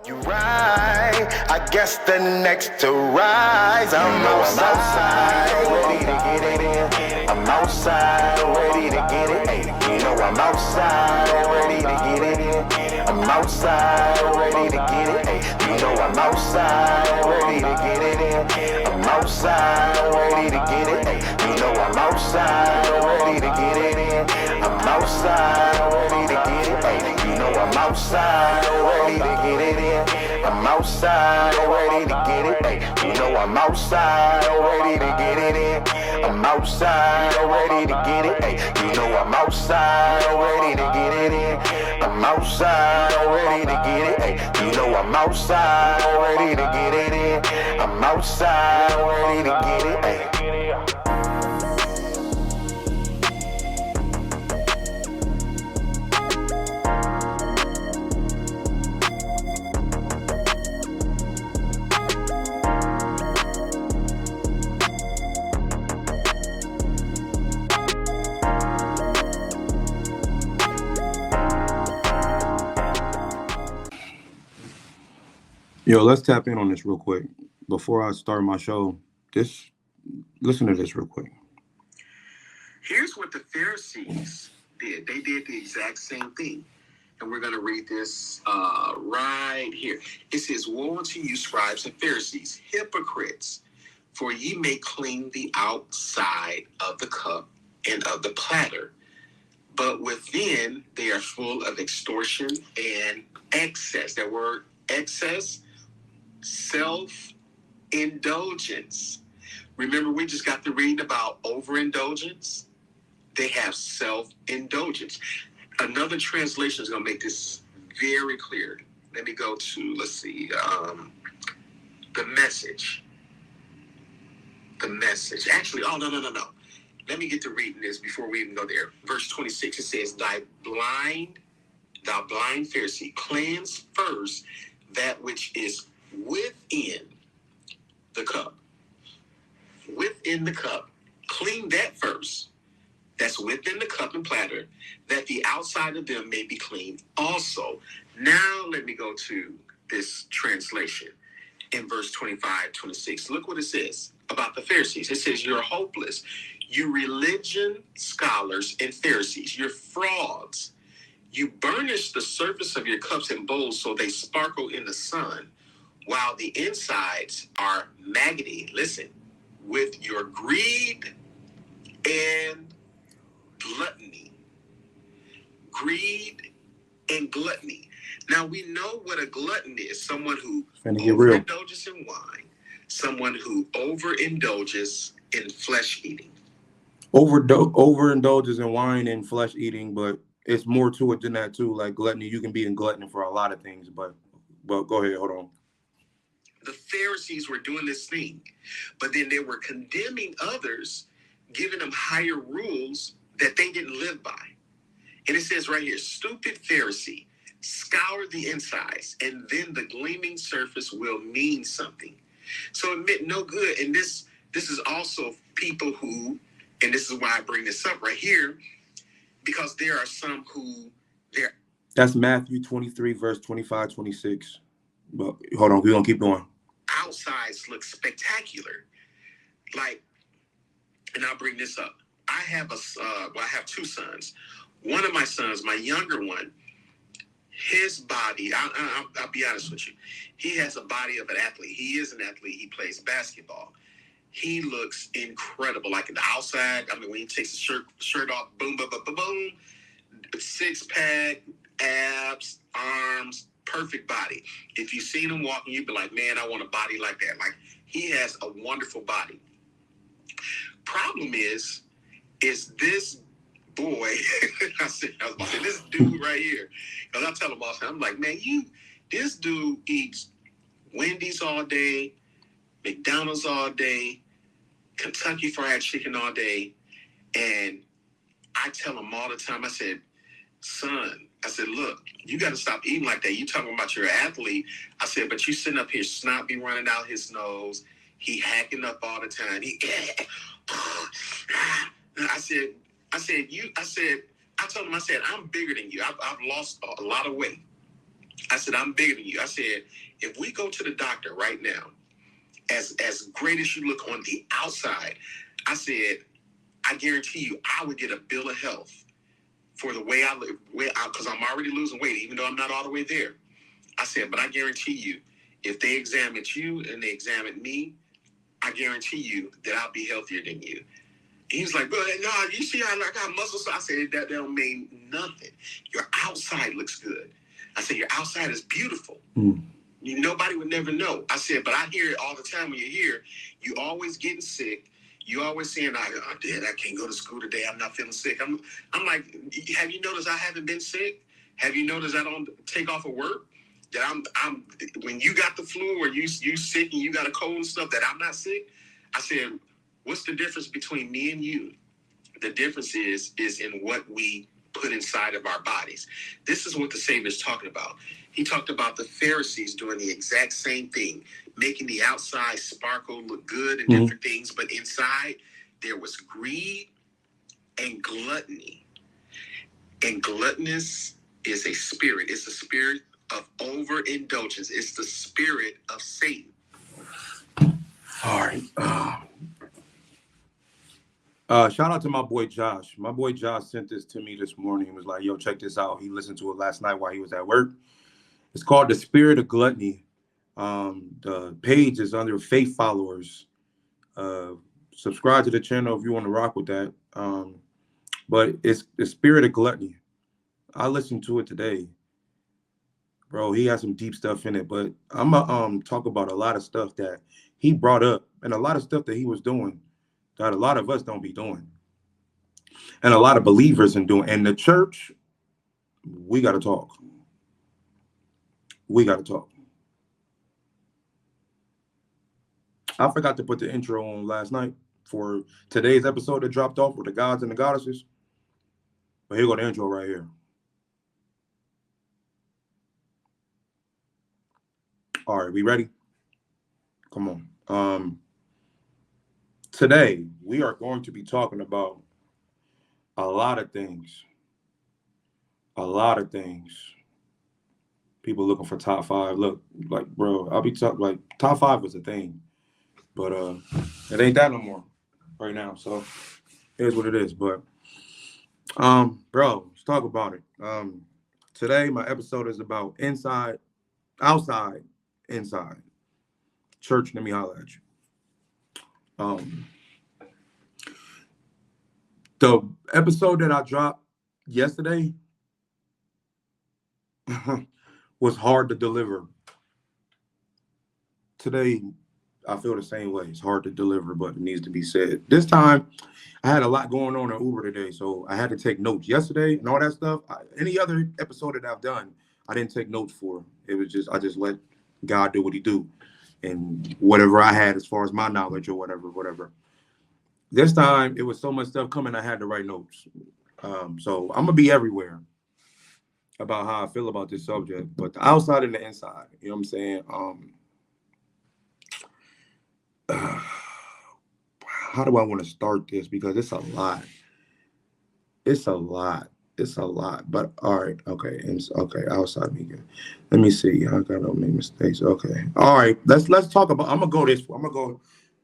You right, I guess the next to rise. I'm outside, ready to get it in. I'm outside, ready to get it. Hey, you know I'm outside, ready to get it in. I'm outside, ready to get it. Hey, you know I'm outside, ready to get it in. I'm outside, ready to get it. Hey, you know I'm outside, ready to get it in. I'm outside, ready to get it. Hey, you know I'm outside, ready to get it in. I'm outside, ready to get it. Hey, you know I'm outside, ready to get it in. I'm outside, ready to get it. Hey, you know I'm outside, ready to get it in. I'm outside, ready to get it. Hey, you know I'm outside, ready to get it in. I'm outside, ready to get it. Hey. Yo, let's tap in on this real quick. Before I start my show, listen to this real quick. Here's what the Pharisees did. They did the exact same thing. And we're going to read this right here. It says, "Woe unto you, scribes and Pharisees, hypocrites, for ye may clean the outside of the cup and of the platter, but within they are full of extortion and excess." That word excess, self-indulgence. Remember, we just got to reading about overindulgence. They have self-indulgence. Another translation is going to make this very clear. Let me go to, the Message. The Message. Actually, no. Let me get to reading this before we even go there. Verse 26, it says, thou blind Pharisee, cleanse first that which is within the cup. Within the cup. Clean that first. That's within the cup and platter, that the outside of them may be clean also. Now let me go to this translation in verse 25, 26. Look what it says about the Pharisees. It says, you're hopeless. You religion scholars and Pharisees, you're frauds. You burnish the surface of your cups and bowls so they sparkle in the sun, while the insides are maggoty. Listen, with your greed and gluttony. Greed and gluttony. Now we know what a glutton is. Someone who overindulges in wine. Someone who overindulges in flesh eating. Overindulges in wine and flesh eating, but it's more to it than that too. Like gluttony, you can be in glutton for a lot of things, but go ahead, hold on. The Pharisees were doing this thing, but then they were condemning others, giving them higher rules that they didn't live by. And it says right here, stupid Pharisee, scour the insides, and then the gleaming surface will mean something. So it meant no good. And this is also people who, and this is why I bring this up right here, because there are some who they're... That's Matthew 23, verse 25, 26. But hold on, we're going to keep going. Outsides look spectacular. Like, and I'll bring this up. I have I have two sons. One of my sons, my younger one, his body, I'll be honest with you, he has a body of an athlete. He is an athlete. He plays basketball. He looks incredible. Like in the outside, I mean, when he takes the shirt off, boom, boom, boom, boom, boom, six-pack, abs, arms, perfect body. If you've seen him walking, you'd be like, man, I want a body like that. Like, he has a wonderful body. Problem is this boy, I was about to say, this dude right here, because I tell him all the time, I'm like, man, this dude eats Wendy's all day, McDonald's all day, Kentucky Fried Chicken all day, and I tell him all the time, I said, son, I said, look, you got to stop eating like that. You talking about you're an athlete. I said, but you sitting up here, snot be running out his nose. He hacking up all the time. I told him, I'm bigger than you. I've lost a lot of weight. I said, I'm bigger than you. I said, if we go to the doctor right now, as great as you look on the outside, I said, I guarantee you, I would get a bill of health for the way I live, because I'm already losing weight, even though I'm not all the way there. I said, but I guarantee you, if they examined you and they examined me, I guarantee you that I'll be healthier than you. He's like, bro, no, you see I got muscles. So I said, that don't mean nothing. Your outside looks good. I said, your outside is beautiful. Nobody would never know. I said, but I hear it all the time when you're here. You always getting sick. You always saying, Dad, I can't go to school today. I'm not feeling sick. I'm like, have you noticed I haven't been sick? Have you noticed I don't take off of work? That I'm when you got the flu or you sick and you got a cold and stuff, that I'm not sick? I said, what's the difference between me and you? The difference is in what we put inside of our bodies. This is what the Savior is talking about. He talked about the Pharisees doing the exact same thing, making the outside sparkle, look good and different things, but inside there was greed and gluttony. And gluttonous is a spirit. It's a spirit of overindulgence. It's the spirit of Satan. All right. Shout out to my boy Josh. My boy Josh sent this to me this morning. He was like, yo, check this out. He listened to it last night while he was at work. It's called The Spirit of Gluttony. The page is under Faith Followers. Subscribe to the channel if you want to rock with that. But it's The Spirit of Gluttony. I listened to it today. Bro, he has some deep stuff in it. But I'm going to talk about a lot of stuff that he brought up and a lot of stuff that he was doing that a lot of us don't be doing. And a lot of believers in doing. And the church, we got to talk. We got to talk. I forgot to put the intro on last night for today's episode that dropped off with the gods and the goddesses. But here go the intro right here. All right, we ready? Come on. Today, we are going to be talking about a lot of things. A lot of things. People looking for top 5. Look, like, bro, I'll be talking like top 5 was a thing. But it ain't that no more right now. So here's what it is. But bro, let's talk about it. Today my episode is about inside, outside, inside. Church, let me holler at you. The episode that I dropped yesterday was hard to deliver. Today, I feel the same way. It's hard to deliver, but it needs to be said. This time, I had a lot going on in Uber today, so I had to take notes. Yesterday and all that stuff, any other episode that I've done, I didn't take notes for. It was just, I just let God do what he do. And whatever I had as far as my knowledge or whatever. This time, it was so much stuff coming, I had to write notes. So I'm going to be everywhere about how I feel about this subject, but the outside and the inside, you know what I'm saying? How do I want to start this? Because it's a lot. It's a lot. But all right, okay. Okay, outside me again. Let me see. I gotta make mistakes. Okay. All right. Let's talk about. I'm gonna go this way.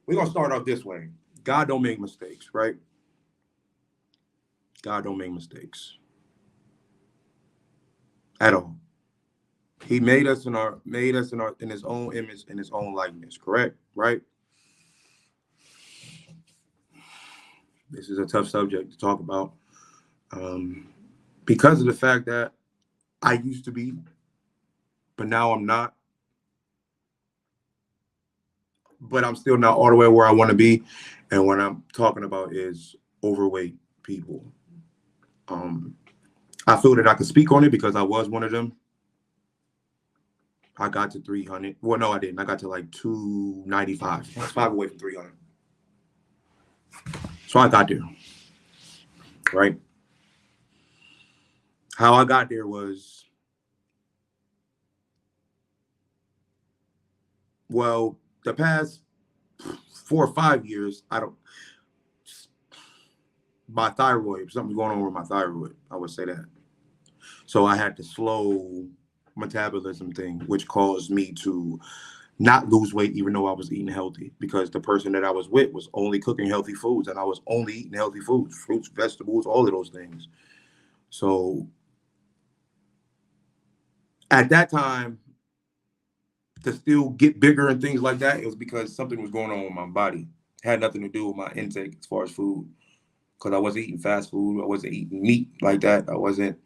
We're gonna start off this way. God don't make mistakes, right? God don't make mistakes. At all. He made us in his own image, in his own likeness, correct? Right? This is a tough subject to talk about. Because of the fact that I used to be, but now I'm not. But I'm still not all the way where I want to be. And what I'm talking about is overweight people. I feel that I can speak on it because I was one of them. I got to 300. Well, no, I didn't. I got to like 295. I was 5 away from 300. So I got there. Right? How I got there was, well, the past 4 or 5 years, my thyroid, something's going on with my thyroid. I would say that. So I had to slow metabolism thing, which caused me to not lose weight, even though I was eating healthy, because the person that I was with was only cooking healthy foods, and I was only eating healthy foods, fruits, vegetables, all of those things. So at that time, to still get bigger and things like that, it was because something was going on with my body. It had nothing to do with my intake as far as food, because I wasn't eating fast food. I wasn't eating meat like that. I wasn't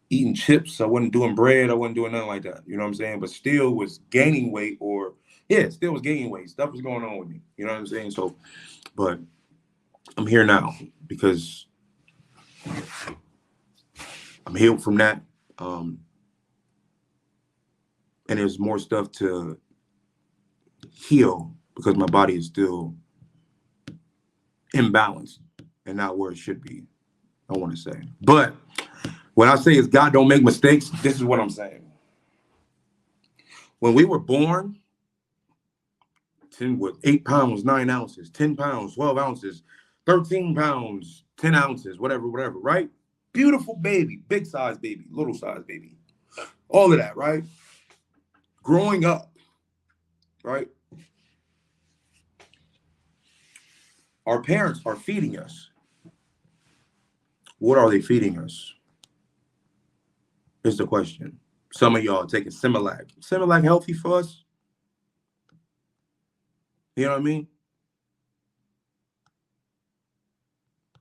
eating chips. I wasn't doing bread. I wasn't doing nothing like that. You know what I'm saying? But still was gaining weight, or still was gaining weight. Stuff was going on with me. You know what I'm saying? So, but I'm here now because I'm healed from that. And there's more stuff to heal because my body is still imbalanced and not where it should be, I want to say. But what I say is God don't make mistakes. This is what I'm saying. When we were born, 8 pounds, 9 ounces, 10 pounds, 12 ounces, 13 pounds, 10 ounces, whatever, right? Beautiful baby, big size baby, little size baby. All of that, right? Growing up, right? Our parents are feeding us. What are they feeding us? Is the question. Some of y'all are taking Similac. Similac healthy for us? You know what I mean?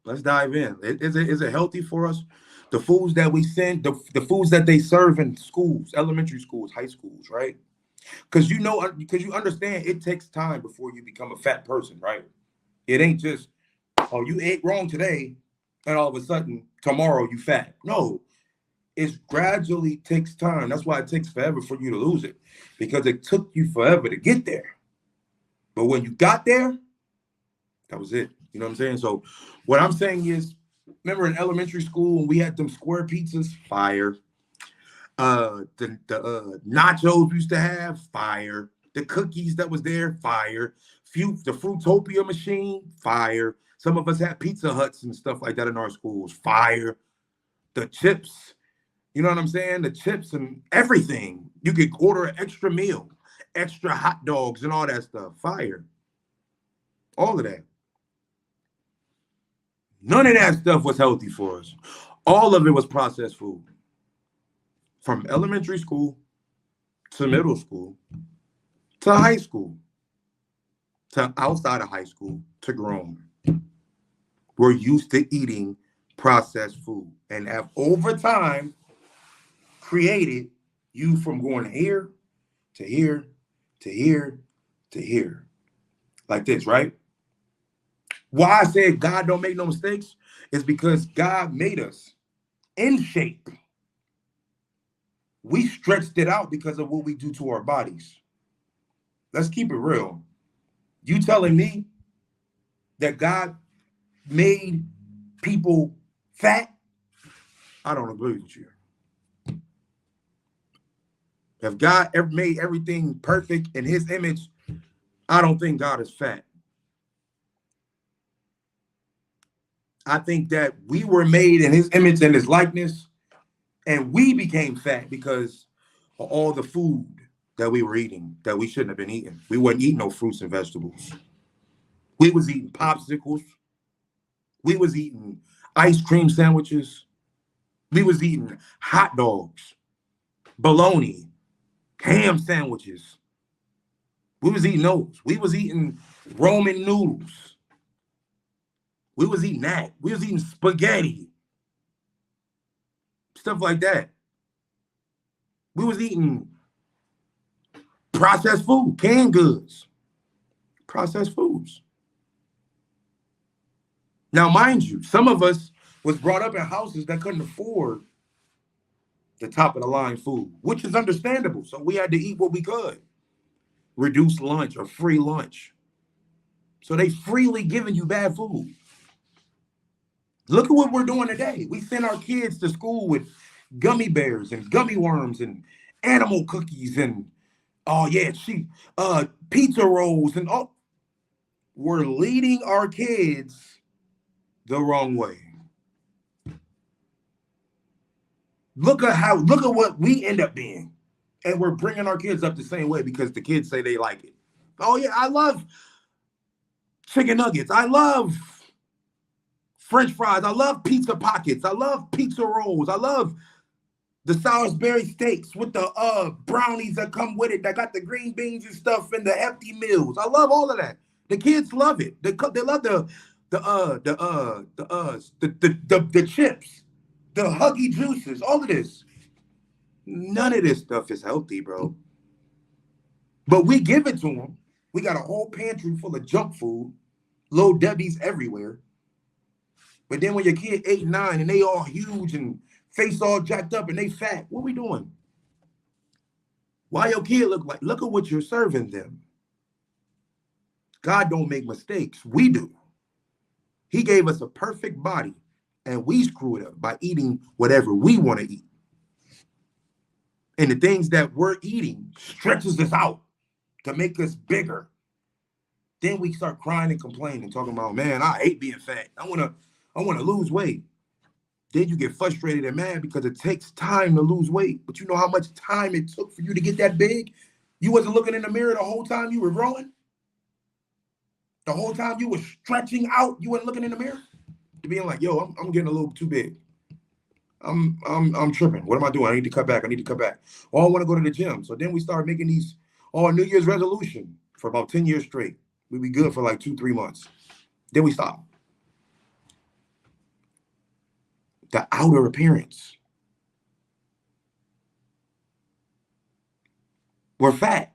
Let's dive in. Is it healthy for us? The foods that we send, the foods that they serve in schools, elementary schools, high schools, right? Because you understand it takes time before you become a fat person, right? It ain't just, oh, you ate wrong today, and all of a sudden tomorrow you fat. No, it gradually takes time. That's why it takes forever for you to lose it, because it took you forever to get there. But when you got there, that was it. You know what I'm saying? So what I'm saying is, remember in elementary school when we had them square pizzas? Fire. The nachos we used to have? Fire. The cookies that was there? Fire. The Fruitopia machine? Fire. Some of us had Pizza Huts and stuff like that in our schools. Fire. The chips. You know what I'm saying? The chips and everything. You could order an extra meal, extra hot dogs and all that stuff. Fire. All of that. None of that stuff was healthy for us. All of it was processed food. From elementary school to middle school to high school to outside of high school to grown. We're used to eating processed food and have over time created you from going here to here to here to here. Like this, right? Why I said God don't make no mistakes is because God made us in shape. We stretched it out because of what we do to our bodies. Let's keep it real. You telling me that God made people fat? I don't agree with you. If God ever made everything perfect in his image, I don't think God is fat. I think that we were made in his image and his likeness, and we became fat because of all the food that we were eating that we shouldn't have been eating. We weren't eating no fruits and vegetables. We was eating popsicles. We was eating ice cream sandwiches. We was eating hot dogs, bologna, ham sandwiches. We was eating those. We was eating Roman noodles. We was eating that. We was eating spaghetti. Stuff like that. We was eating processed food, canned goods, processed foods. Now, mind you, some of us was brought up in houses that couldn't afford the top of the line food, which is understandable. So we had to eat what we could. Reduced lunch or free lunch. So they freely giving you bad food. Look at what we're doing today. We send our kids to school with gummy bears and gummy worms and animal cookies and pizza rolls and all. We're leading our kids the wrong way. Look at what we end up being. And we're bringing our kids up the same way because the kids say they like it. Oh, yeah, I love chicken nuggets. I love French fries. I love pizza pockets. I love pizza rolls. I love the Salisbury steaks with the brownies that come with it that got the green beans and stuff and the hefty meals. I love all of that. The kids love it. They love the chips, the Huggy Juices, all of this. None of this stuff is healthy, bro. But we give it to them. We got a whole pantry full of junk food, Low Debbie's everywhere. But then when your kid 8, 9 and they all huge and face all jacked up and they fat, what we doing? Why your kid look at what you're serving them. God don't make mistakes. We do. He gave us a perfect body and we screw it up by eating whatever we want to eat. And the things that we're eating stretches us out to make us bigger. Then we start crying and complaining, talking about, man, I hate being fat. I want to lose weight. Then you get frustrated and mad because it takes time to lose weight. But you know how much time it took for you to get that big? You wasn't looking in the mirror the whole time you were growing? The whole time you were stretching out, you weren't looking in the mirror? To being like, yo, I'm getting a little too big. I'm tripping. What am I doing? I need to cut back. Oh, I want to go to the gym. So then we start making these New Year's resolution for about 10 years straight. We'd be good for like 2-3 months. Then we stop. The outer appearance. We're fat.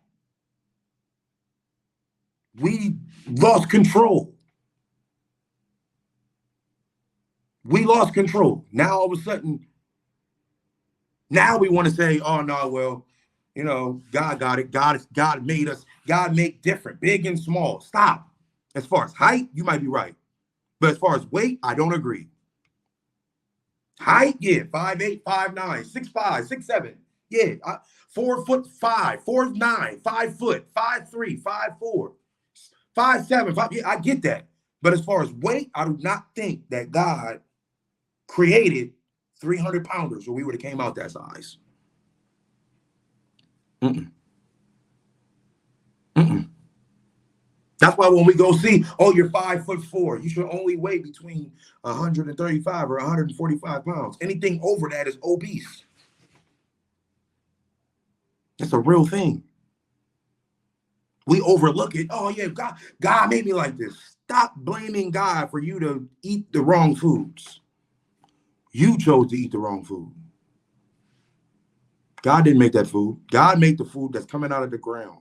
We lost control. Now all of a sudden, now we want to say, oh no, well, you know, God got it. God made us. God make different, big and small. Stop. As far as height, you might be right. But as far as weight, I don't agree. Height, yeah, 5'8", 5'9", 6'5", 6'7". Yeah, 4'5", 4'9", 5 foot, 5'3", 5'4", 5'7", 5. Yeah, I get that. But as far as weight, I do not think that God created 300 pounders or we would have came out that size. That's why when we go see, oh, you're 5'4", you should only weigh between 135 or 145 pounds. Anything over that is obese. That's a real thing. We overlook it. Oh yeah, God made me like this. Stop blaming God for you to eat the wrong foods. You chose to eat the wrong food. God didn't make that food. God made the food that's coming out of the ground.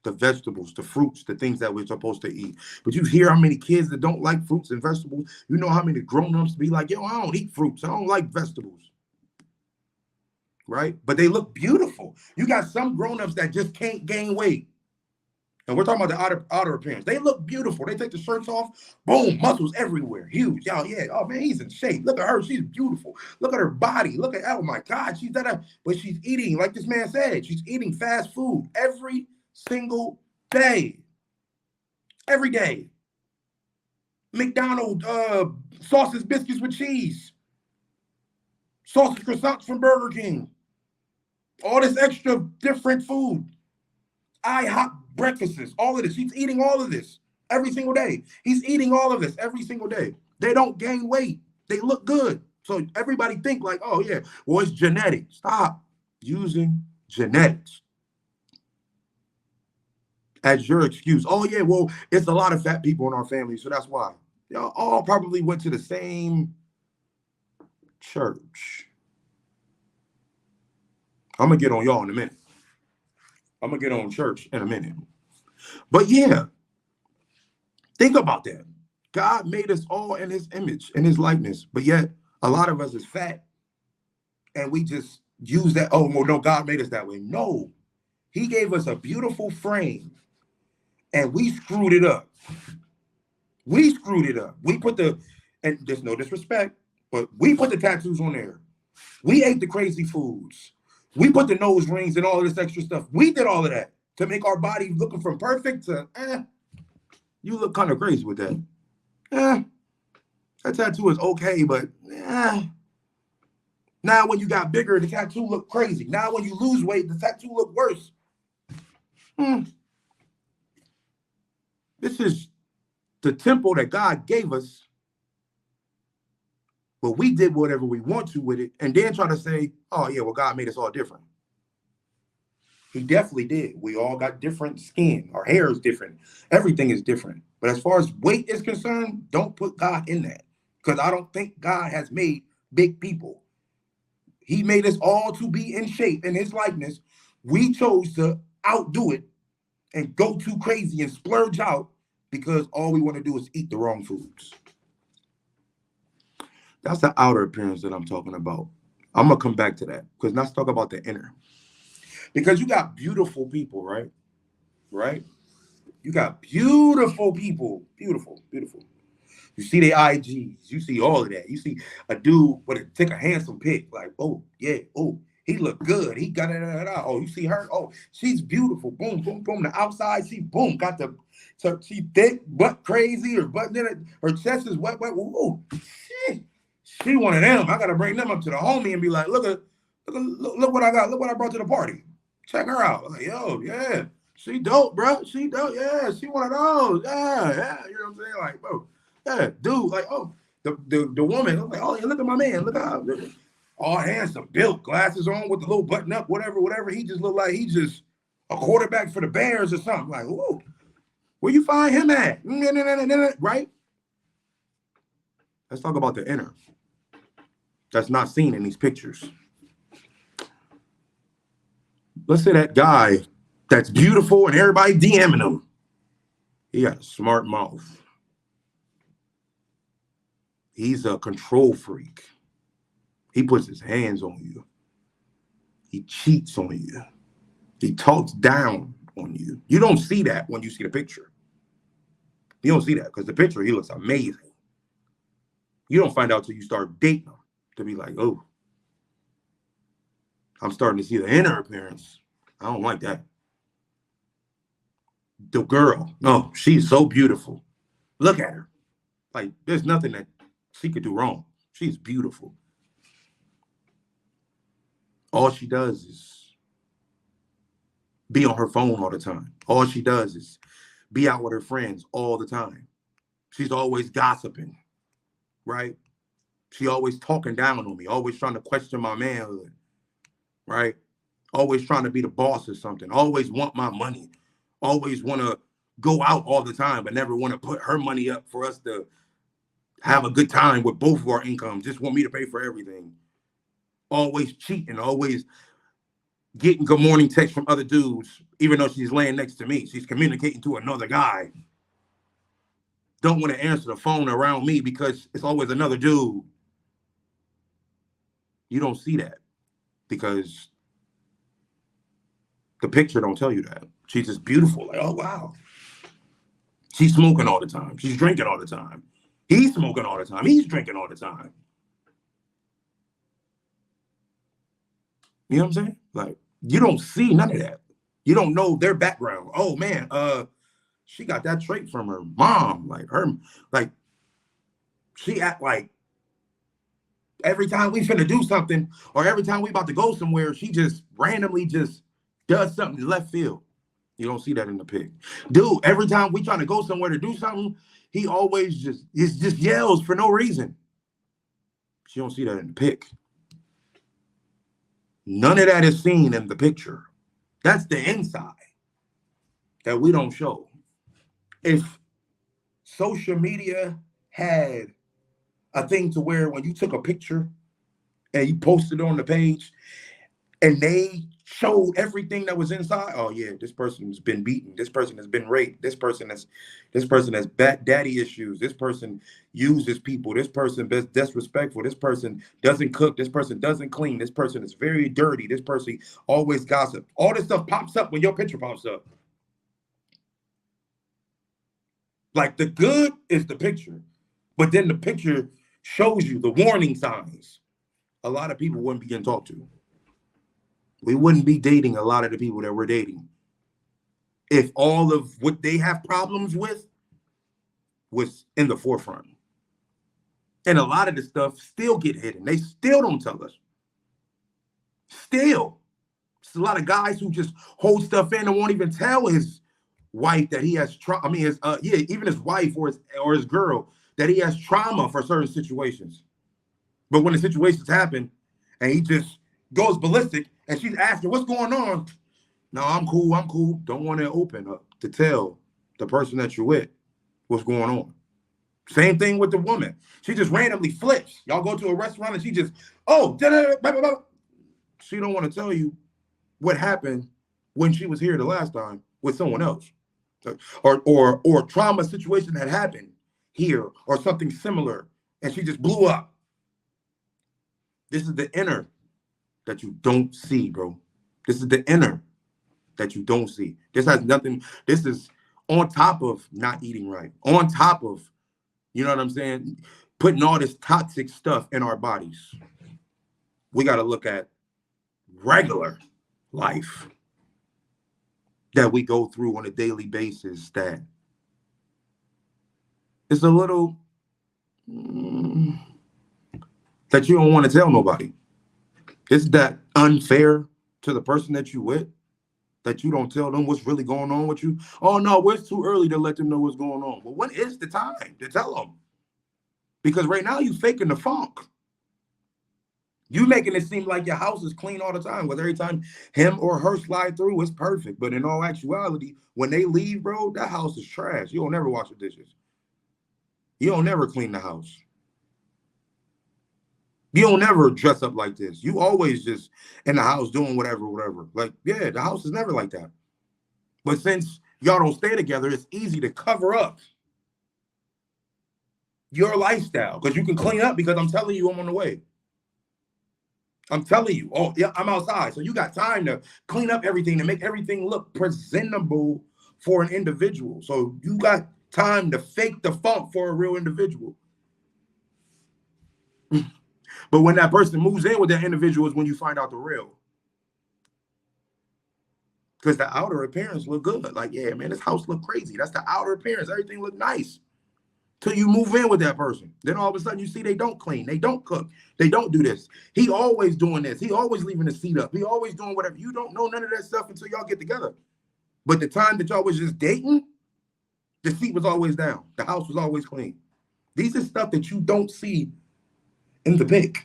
The vegetables, the fruits, the things that we're supposed to eat. But you hear how many kids that don't like fruits and vegetables. You know how many grown-ups be like, yo, I don't eat fruits. I don't like vegetables. Right? But they look beautiful. You got some grown-ups that just can't gain weight. And we're talking about the outer appearance. They look beautiful. They take the shirts off. Boom, muscles everywhere. Huge. Y'all, yeah. Oh, man, he's in shape. Look at her. She's beautiful. Look at her body. Look at, oh, my God. She's that. But she's eating, like this man said, she's eating fast food every single day. Every day. McDonald's sausage biscuits with cheese. Sausage croissants from Burger King. All this extra different food. IHOP breakfasts, all of this. He's eating all of this every single day. He's eating all of this every single day. They don't gain weight. They look good. So everybody think like, oh yeah, well, it's genetic. Stop using genetics as your excuse. Oh yeah, well, it's a lot of fat people in our family, so that's why. Y'all all probably went to the same church. I'm gonna get on y'all in a minute. I'm gonna get on church in a minute. But yeah, think about that. God made us all in his image, in his likeness. But yet, a lot of us is fat. And we just use that. Oh, well, no, God made us that way. No, he gave us a beautiful frame. And we screwed it up. We screwed it up. We put and there's no disrespect, but we put the tattoos on there. We ate the crazy foods. We put the nose rings and all of this extra stuff. We did all of that to make our body looking from perfect to, you look kind of crazy with that. That tattoo is okay, but Now when you got bigger, the tattoo look crazy. Now when you lose weight, the tattoo look worse. This is the temple that God gave us, but we did whatever we want to with it, and then try to say, oh yeah, well, God made us all different. He definitely did. We all got different skin. Our hair is different. Everything is different. But as far as weight is concerned, don't put God in that, because I don't think God has made big people. He made us all to be in shape in his likeness. We chose to outdo it and go too crazy and splurge out because all we want to do is eat the wrong foods. That's the outer appearance that I'm talking about. I'm going to come back to that because let's talk about the inner. Because you got beautiful people, right? Right? You got beautiful people. Beautiful, beautiful. You see their IGs. You see all of that. You see a dude take a handsome pic. Like, oh, yeah. Oh, he look good. He got it. Oh, you see her? Oh, she's beautiful. Boom, boom, boom. The outside, she boom. Got the, so she thick, butt crazy, or butt in it. Her chest is wet. Ooh, shit. She one of them. I got to bring them up to the homie and be like, look what I got. Look what I brought to the party. Check her out. Like, yo, yeah. She dope, bro. She dope. Yeah, she one of those. Yeah. You know what I'm saying? Like, bro. Yeah, dude, like, oh, the woman, I'm like, oh, yeah, look at my man, look out, all handsome, built, glasses on with the little button up, whatever. He just looked like he just a quarterback for the Bears or something. Like, ooh, where you find him at? Right? Let's talk about the inner. That's not seen in these pictures. Let's say that guy that's beautiful and everybody DMing him. He got a smart mouth. He's a control freak. He puts his hands on you. He cheats on you. He talks down on you. You don't see that when you see the picture. You don't see that because the picture, he looks amazing. You don't find out till you start dating him to be like, oh, I'm starting to see the inner appearance. I don't like that. The girl, no, she's so beautiful. Look at her. Like, there's nothing that she could do wrong. She's beautiful. All she does is be on her phone all the time. All she does is be out with her friends all the time. She's always gossiping, right? She always talking down on me, always trying to question my manhood, right? Always trying to be the boss or something. Always want my money. Always want to go out all the time, but never want to put her money up for us to have a good time with both of our incomes. Just want me to pay for everything. Always cheating, always getting good morning texts from other dudes, even though she's laying next to me. She's communicating to another guy. Don't want to answer the phone around me because it's always another dude. You don't see that because the picture don't tell you that. She's just beautiful. Like, oh, wow. She's smoking all the time. She's drinking all the time. He's smoking all the time. He's drinking all the time. You know what I'm saying? Like, you don't see none of that. You don't know their background. Oh, man, she got that trait from her mom. Like, she act like every time we finna do something or every time we about to go somewhere, she just randomly just does something left field. You don't see that in the pic. Dude, every time we trying to go somewhere to do something, he always just yells for no reason. You don't see that in the pic. None of that is seen in the picture. That's the inside that we don't show. If social media had a thing to where when you took a picture and you posted it on the page and they showed everything that was inside, oh yeah, this person has been beaten, this person has been raped, this person has bad daddy issues, this person uses people, this person is disrespectful, this person doesn't cook, this person doesn't clean, this person is very dirty, this person always gossip. All this stuff pops up when your picture pops up. Like, the good is the picture, but then the picture shows you the warning signs. A lot of people wouldn't be getting talked to. We wouldn't be dating a lot of the people that we're dating if all of what they have problems with was in the forefront. And a lot of the stuff still get hidden. They still don't tell us. Still, there's a lot of guys who just hold stuff in and won't even tell his wife that he has trauma. I mean, even his wife or his girl that he has trauma for certain situations. But when the situations happen and he just goes ballistic and she's asking, what's going on? No, I'm cool. I'm cool. Don't want to open up to tell the person that you're with what's going on. Same thing with the woman. She just randomly flips. Y'all go to a restaurant and she just, oh, blah, blah, blah. She don't want to tell you what happened when she was here the last time with someone else. Or trauma situation that happened here or something similar and she just blew up. This is the inner that you don't see, bro. This is the inner that you don't see. This has nothing. This is on top of not eating right. On top of, you know what I'm saying? Putting all this toxic stuff in our bodies. We got to look at regular life that we go through on a daily basis that is a little that you don't want to tell nobody. Is that unfair to the person that you with? That you don't tell them what's really going on with you? Oh, no, it's too early to let them know what's going on. Well, when is the time to tell them? Because right now you faking the funk. You making it seem like your house is clean all the time. Whether every time him or her slide through, it's perfect. But in all actuality, when they leave, bro, that house is trash. You don't never wash the dishes. You don't never clean the house. You don't never dress up like this. You always just in the house doing whatever. Like, yeah, the house is never like that. But since y'all don't stay together, it's easy to cover up your lifestyle because you can clean up because I'm telling you I'm on the way. I'm telling you, oh, yeah, I'm outside. So you got time to clean up everything, to make everything look presentable for an individual. So you got time to fake the funk for a real individual. But when that person moves in with that individual is when you find out the real. Because the outer appearance look good. Like, yeah, man, this house look crazy. That's the outer appearance. Everything look nice. Till you move in with that person. Then all of a sudden you see they don't clean. They don't cook. They don't do this. He always doing this. He always leaving the seat up. He always doing whatever. You don't know none of that stuff until y'all get together. But the time that y'all was just dating, the seat was always down. The house was always clean. These are stuff that you don't see in the picture.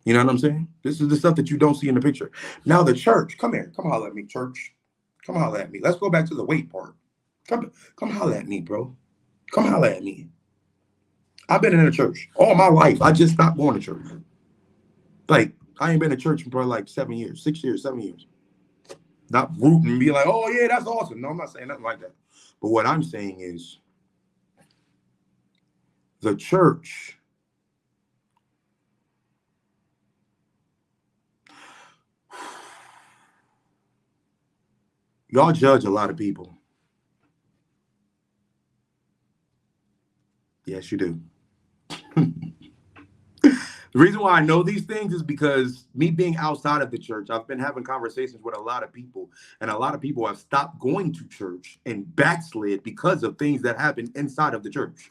You know what I'm saying? This is the stuff that you don't see in the picture. Now the church, come here. Come holler at me, church. Come holler at me. Let's go back to the weight part. Come holler at me, bro. Come holler at me. I've been in a church all my life. I just stopped going to church. Like, I ain't been to church in probably like 7 years, 6 years, 7 years. Not rooting and be like, oh, yeah, that's awesome. No, I'm not saying nothing like that. But what I'm saying is the church y'all judge a lot of people. Yes, you do. The reason why I know these things is because me being outside of the church, I've been having conversations with a lot of people, and a lot of people have stopped going to church and backslid because of things that happened inside of the church.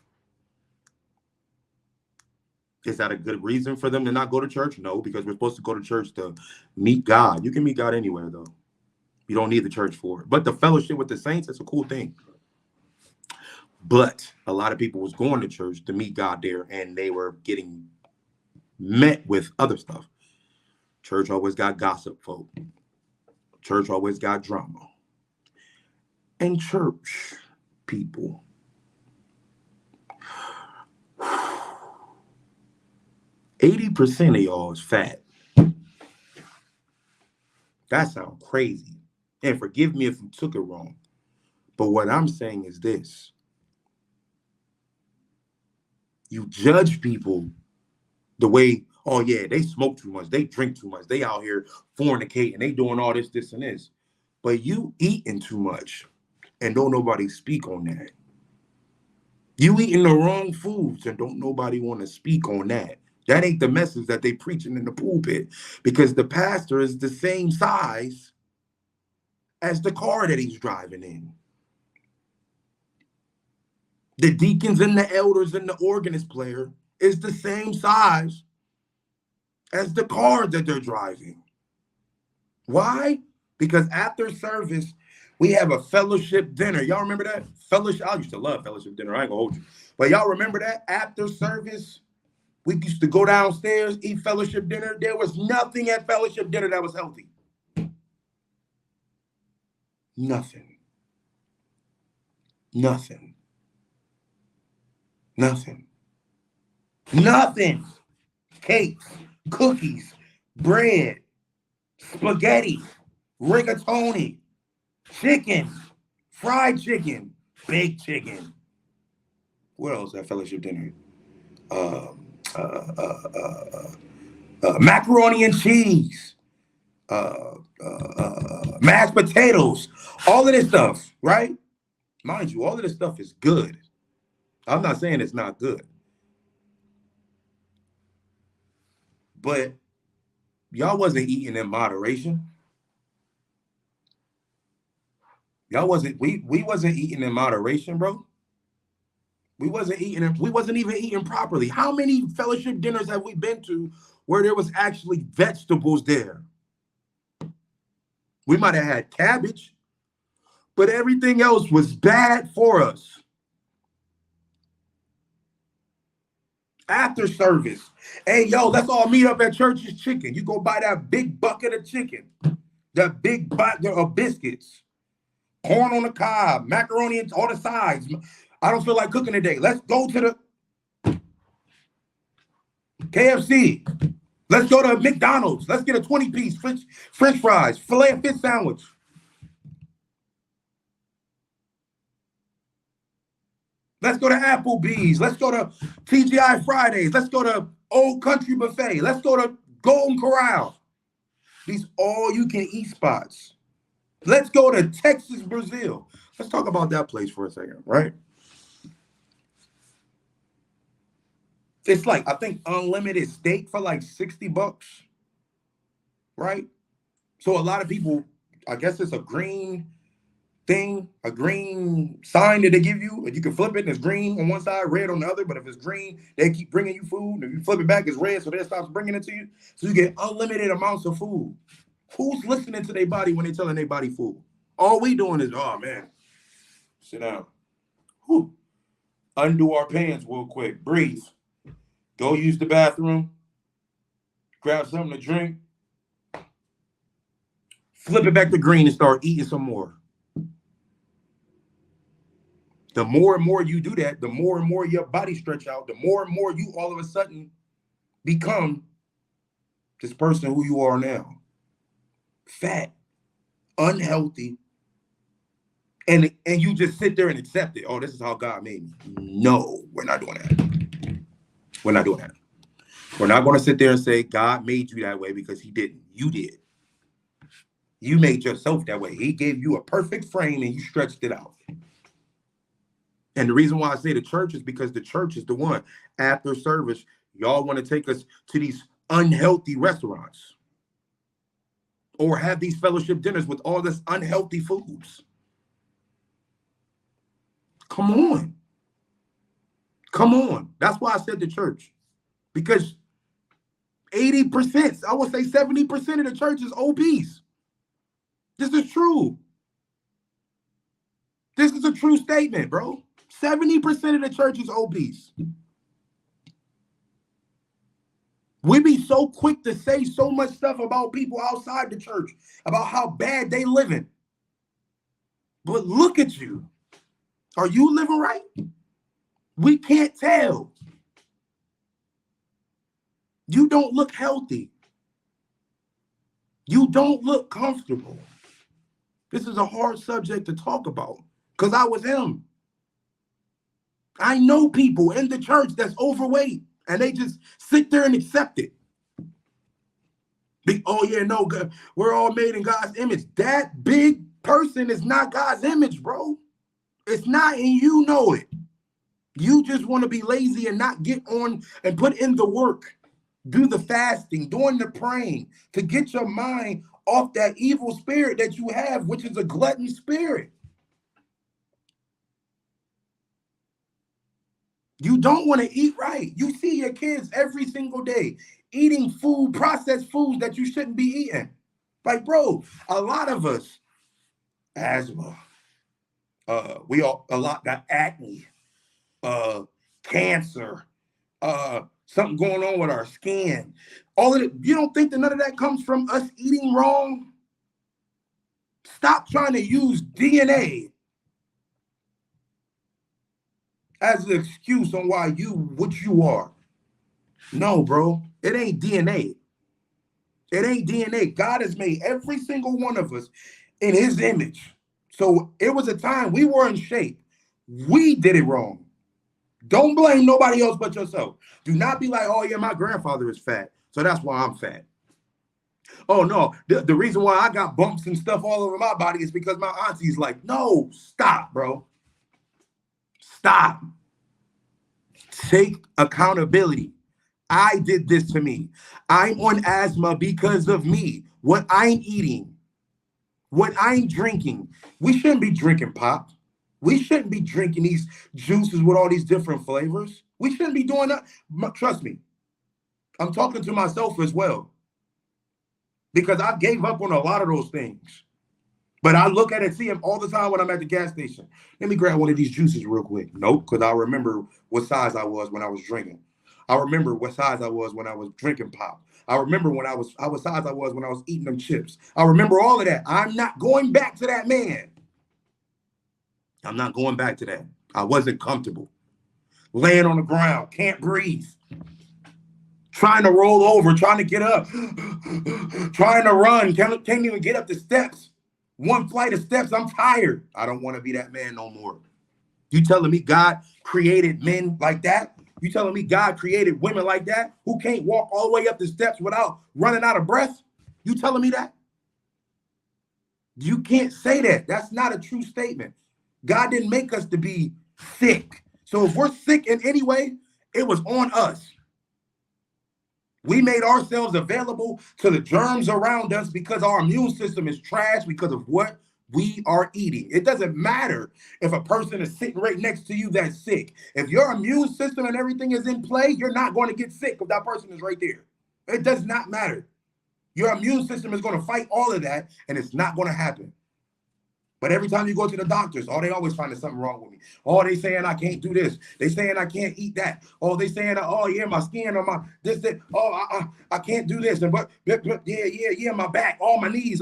Is that a good reason for them to not go to church? No, because we're supposed to go to church to meet God. You can meet God anywhere, though. You don't need the church for it. But the fellowship with the saints, it's a cool thing. But a lot of people was going to church to meet God there, and they were getting met with other stuff. Church always got gossip, folk. Church always got drama. And church people, %80 of y'all is fat. That sounds crazy. And forgive me if you took it wrong. But what I'm saying is this. You judge people the way, oh yeah, they smoke too much, they drink too much, they out here fornicating, they doing all this, this, and this. But you eating too much and don't nobody speak on that. You eating the wrong foods and don't nobody want to speak on that. That ain't the message that they preaching in the pulpit, because the pastor is the same size as the car that he's driving in. The deacons and the elders and the organist player is the same size as the car that they're driving. Why? Because after service, we have a fellowship dinner. Y'all remember that? Fellowship. I used to love fellowship dinner. I ain't gonna hold you. But y'all remember that? After service, we used to go downstairs, eat fellowship dinner. There was nothing at fellowship dinner that was healthy. Nothing. Nothing. Nothing. Nothing. Cakes, cookies, bread, spaghetti, rigatoni, chicken, fried chicken, baked chicken. What else at fellowship dinner? Macaroni and cheese, mashed potatoes, all of this stuff, right? Mind you, all of this stuff is good. I'm not saying it's not good. But y'all wasn't eating in moderation. Y'all wasn't, we wasn't eating in moderation, bro. We wasn't even eating properly. How many fellowship dinners have we been to where there was actually vegetables there? We might have had cabbage, but everything else was bad for us. After service, hey, yo, let's all meet up at Church's Chicken. You go buy that big bucket of chicken, that big bucket of biscuits, corn on the cob, macaroni and all the sides. I don't feel like cooking today. Let's go to the KFC. Let's go to McDonald's. Let's get a 20-piece French fries, filet of fish sandwich. Let's go to Applebee's. Let's go to TGI Fridays. Let's go to Old Country Buffet. Let's go to Golden Corral. These all-you-can-eat spots. Let's go to Texas Brazil. Let's talk about that place for a second, right? It's like, I think, unlimited steak for like $60, right? So a lot of people, I guess it's a green thing, a green sign that they give you, and you can flip it and it's green on one side, red on the other. But if it's green, they keep bringing you food. And if you flip it back, it's red, so that stops bringing it to you. So you get unlimited amounts of food. Who's listening to their body when they're telling their body food? All we doing is, oh man, sit down. Whew. Undo our pants real quick. Breathe. Go use the bathroom. Grab something to drink. Flip it back to green and start eating some more. The more and more you do that, the more and more your body stretch out, the more and more you all of a sudden become this person who you are now. Fat, unhealthy, and you just sit there and accept it. Oh, this is how God made me. No, we're not doing that. We're not doing that. We're not going to sit there and say God made you that way because he didn't. You did. You made yourself that way. He gave you a perfect frame and you stretched it out. And the reason why I say the church is because the church is the one. After service, y'all want to take us to these unhealthy restaurants or have these fellowship dinners with all this unhealthy foods. Come on. Come on. That's why I said the church. Because 80%, I would say 70% of the church is obese. This is true. This is a true statement, bro. 70% of the church is obese. We be so quick to say so much stuff about people outside the church, about how bad they living. But look at you. Are you living right? We can't tell. You don't look healthy. You don't look comfortable. This is a hard subject to talk about because I was him. I know people in the church that's overweight and they just sit there and accept it. Oh yeah, no, we're all made in God's image. That big person is not God's image, bro. It's not, and you know it. You just want to be lazy and not get on and put in the work. Do the fasting, doing the praying to get your mind off that evil spirit that you have, which is a glutton spirit. You don't want to eat right. You see your kids every single day eating food, processed foods that you shouldn't be eating. Like, bro, a lot of us, asthma, we all a lot got acne, cancer, something going on with our skin. All of it, you don't think that none of that comes from us eating wrong? Stop trying to use DNA as an excuse on why you what you are. No, bro, it ain't DNA. It ain't DNA. God has made every single one of us in his image. So it was a time we were in shape. We did it wrong. Don't blame nobody else but yourself. Do not be like, oh yeah, my grandfather is fat, so that's why I'm fat. Oh no, the reason why I got bumps and stuff all over my body is because my auntie's like, no, stop, bro. Stop. Take accountability. I did this to me. I'm on asthma because of me. What I'm eating, what I'm drinking. We shouldn't be drinking pop. We shouldn't be drinking these juices with all these different flavors. We shouldn't be doing that. Trust me. I'm talking to myself as well. Because I gave up on a lot of those things. But I look at it, see him all the time when I'm at the gas station. Let me grab one of these juices real quick. Nope, because I remember what size I was when I was drinking. I remember what size I was when I was drinking pop. I remember when I was size I was when I was eating them chips. I remember all of that. I'm not going back to that man. I'm not going back to that. I wasn't comfortable. Laying on the ground, can't breathe. Trying to roll over, trying to get up, trying to run, can't even get up the steps. One flight of steps, I'm tired. I don't want to be that man no more. You telling me God created men like that? You telling me God created women like that who can't walk all the way up the steps without running out of breath? You telling me that? You can't say that. That's not a true statement. God didn't make us to be sick. So if we're sick in any way, it was on us. We made ourselves available to the germs around us because our immune system is trash because of what we are eating. It doesn't matter if a person is sitting right next to you that's sick. If your immune system and everything is in play, you're not going to get sick if that person is right there. It does not matter. Your immune system is going to fight all of that, and it's not going to happen. But every time you go to the doctors, they always find something wrong with me. They saying I can't do this. They saying I can't eat that. They saying, yeah, my skin or my this, that. I can't do this. And but yeah, my back, all my knees,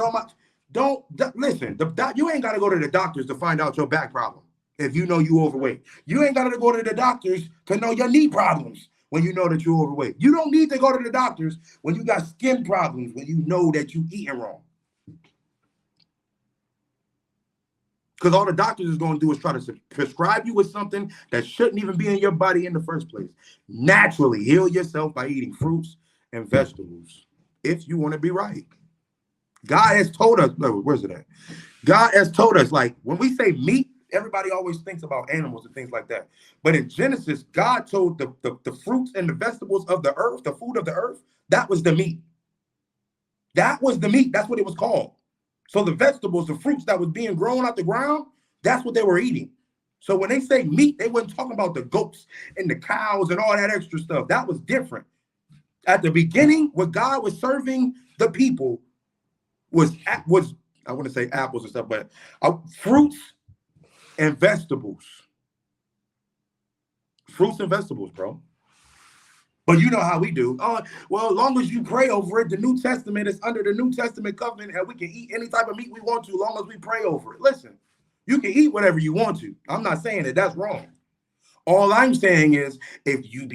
listen. You ain't got to go to the doctors to find out your back problem if you know you overweight. You ain't got to go to the doctors to know your knee problems when you know that you're overweight. You don't need to go to the doctors when you got skin problems when you know that you eating wrong. Because all the doctors is going to do is try to prescribe you with something that shouldn't even be in your body in the first place. Naturally, heal yourself by eating fruits and vegetables if you want to be right. God has told us, where's it at? God has told us, like, when we say meat, everybody always thinks about animals and things like that. But in Genesis, God told the fruits and the vegetables of the earth, the food of the earth, that was the meat. That was the meat. That's what it was called. So the vegetables, the fruits that was being grown out the ground, that's what they were eating. So when they say meat, they weren't talking about the goats and the cows and all that extra stuff. That was different. At the beginning, what God was serving the people was I want to say apples and stuff, but fruits and vegetables. Fruits and vegetables, bro. But you know how we do. Well, as long as you pray over it, the New Testament is under the New Testament covenant, and we can eat any type of meat we want to, as long as we pray over it. Listen, you can eat whatever you want to. I'm not saying that that's wrong. All I'm saying is, if you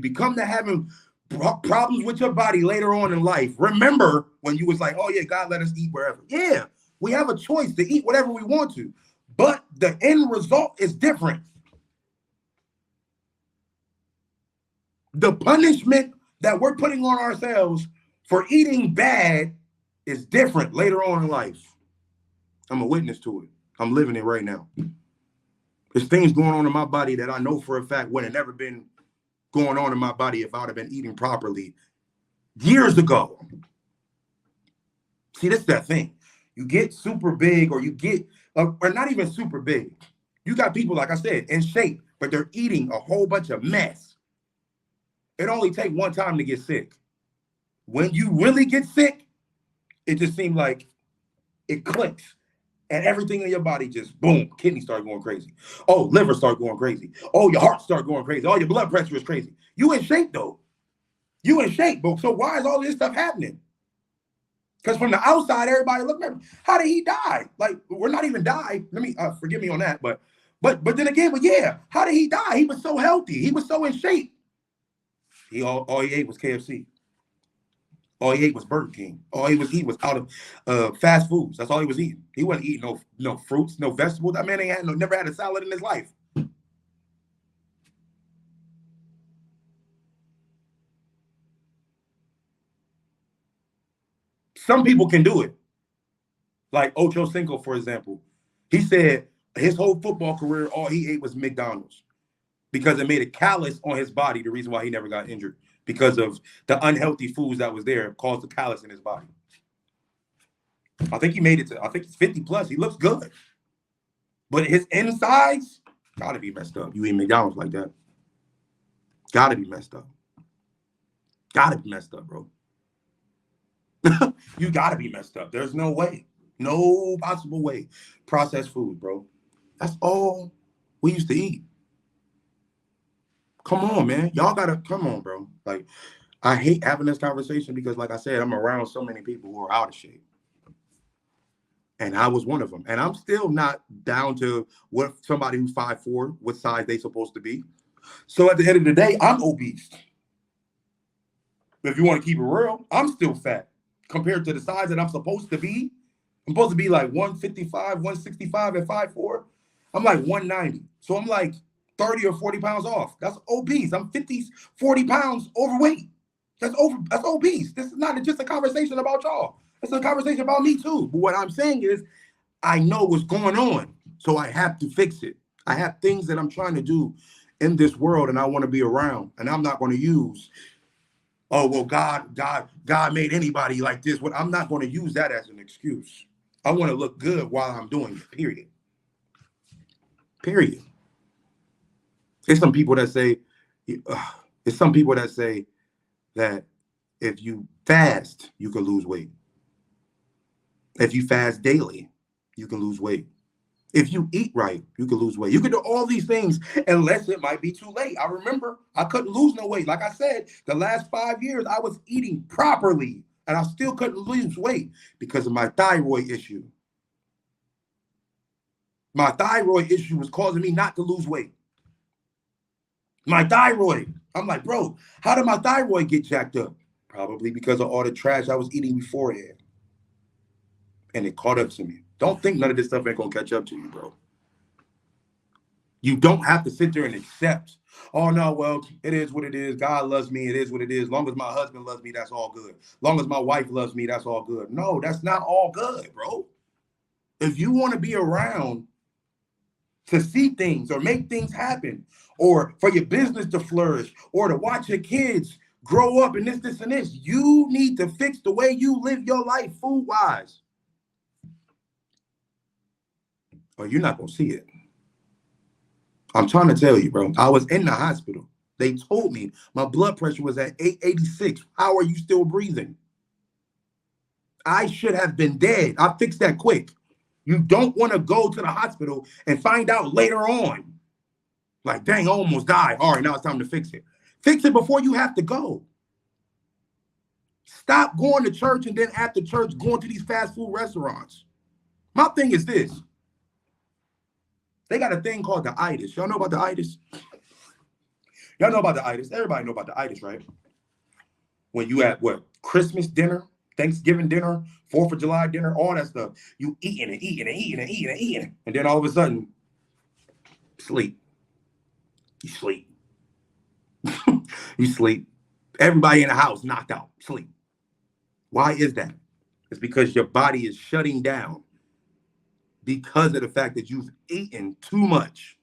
become to having problems with your body later on in life, remember when you was like, oh yeah, God let us eat wherever. Yeah, we have a choice to eat whatever we want to, but the end result is different. The punishment that we're putting on ourselves for eating bad is different later on in life. I'm a witness to it. I'm living it right now. There's things going on in my body that I know for a fact would have never been going on in my body if I would have been eating properly years ago. See, that's that thing. You get super big, or you get, or not even super big. You got people, like I said, in shape, but they're eating a whole bunch of mess. It only takes one time to get sick. When you really get sick, it just seems like it clicks. And everything in your body just, boom, kidneys start going crazy. Oh, liver start going crazy. Oh, your heart start going crazy. Oh, your blood pressure is crazy. You in shape, though. You in shape, bro. So why is all this stuff happening? Because from the outside, everybody look at him. How did he die? Like, we're not even die. Let me forgive me on that. But then again, yeah, how did he die? He was so healthy. He was so in shape. All he ate was KFC. All he ate was Burger King. All he was eating was out of fast foods. That's all he was eating. He wasn't eating no fruits, no vegetables. That man never had a salad in his life. Some people can do it. Like Ocho Cinco, for example. He said his whole football career, all he ate was McDonald's because it made a callus on his body. The reason why he never got injured, because of the unhealthy foods that was there caused the callus in his body. I think he made it to, I think it's 50 plus. He looks good. But his insides gotta be messed up. You eat McDonald's like that. Gotta be messed up. Gotta be messed up, bro. You gotta be messed up. There's no way. No possible way. Processed food, bro. That's all we used to eat. Come on, man. Y'all gotta come on, bro. Like, I hate having this conversation because, like I said, I'm around so many people who are out of shape. And I was one of them. And I'm still not down to what somebody who's 5'4", what size they supposed to be. So at the end of the day, I'm obese. If you want to keep it real, I'm still fat compared to the size that I'm supposed to be. I'm supposed to be like 155, 165 at 5'4". I'm like 190. So I'm like 30 or 40 pounds off. That's obese. I'm 50, 40 pounds overweight. That's obese. This is not just a conversation about y'all. It's a conversation about me too. But what I'm saying is, I know what's going on, so I have to fix it. I have things that I'm trying to do in this world, and I want to be around. And I'm not going to use, oh, well, God made anybody like this. What I'm not going to use that as an excuse. I want to look good while I'm doing it. Period. Period. There's some people that say, that if you fast, you can lose weight. If you fast daily, you can lose weight. If you eat right, you can lose weight. You can do all these things unless it might be too late. I remember I couldn't lose no weight. Like I said, the last 5 years, I was eating properly, and I still couldn't lose weight because of my thyroid issue. My thyroid issue was causing me not to lose weight. My thyroid. I'm like, bro, how did my thyroid get jacked up? Probably because of all the trash I was eating beforehand. And it caught up to me. Don't think none of this stuff ain't gonna catch up to you, bro. You don't have to sit there and accept, oh no, well, it is what it is. God loves me, it is what it is. As long as my husband loves me, that's all good. As long as my wife loves me, that's all good. No, that's not all good, bro. If you want to be around to see things or make things happen, or for your business to flourish, or to watch your kids grow up and this, and this, you need to fix the way you live your life food-wise. Or you're not going to see it. I'm trying to tell you, bro. I was in the hospital. They told me my blood pressure was at 886. How are you still breathing? I should have been dead. I fixed that quick. You don't want to go to the hospital and find out later on. Like, dang, I almost died. All right, now it's time to fix it. Fix it before you have to go. Stop going to church and then after church going to these fast food restaurants. My thing is this. They got a thing called the itis. Y'all know about the itis? Y'all know about the itis. Everybody know about the itis, right? When you at what? Christmas dinner, Thanksgiving dinner, 4th of July dinner, all that stuff. You eating and eating and eating and eating and eating. And then all of a sudden, sleep. You sleep. You sleep. Everybody in the house knocked out. Sleep. Why is that? It's because your body is shutting down because of the fact that you've eaten too much.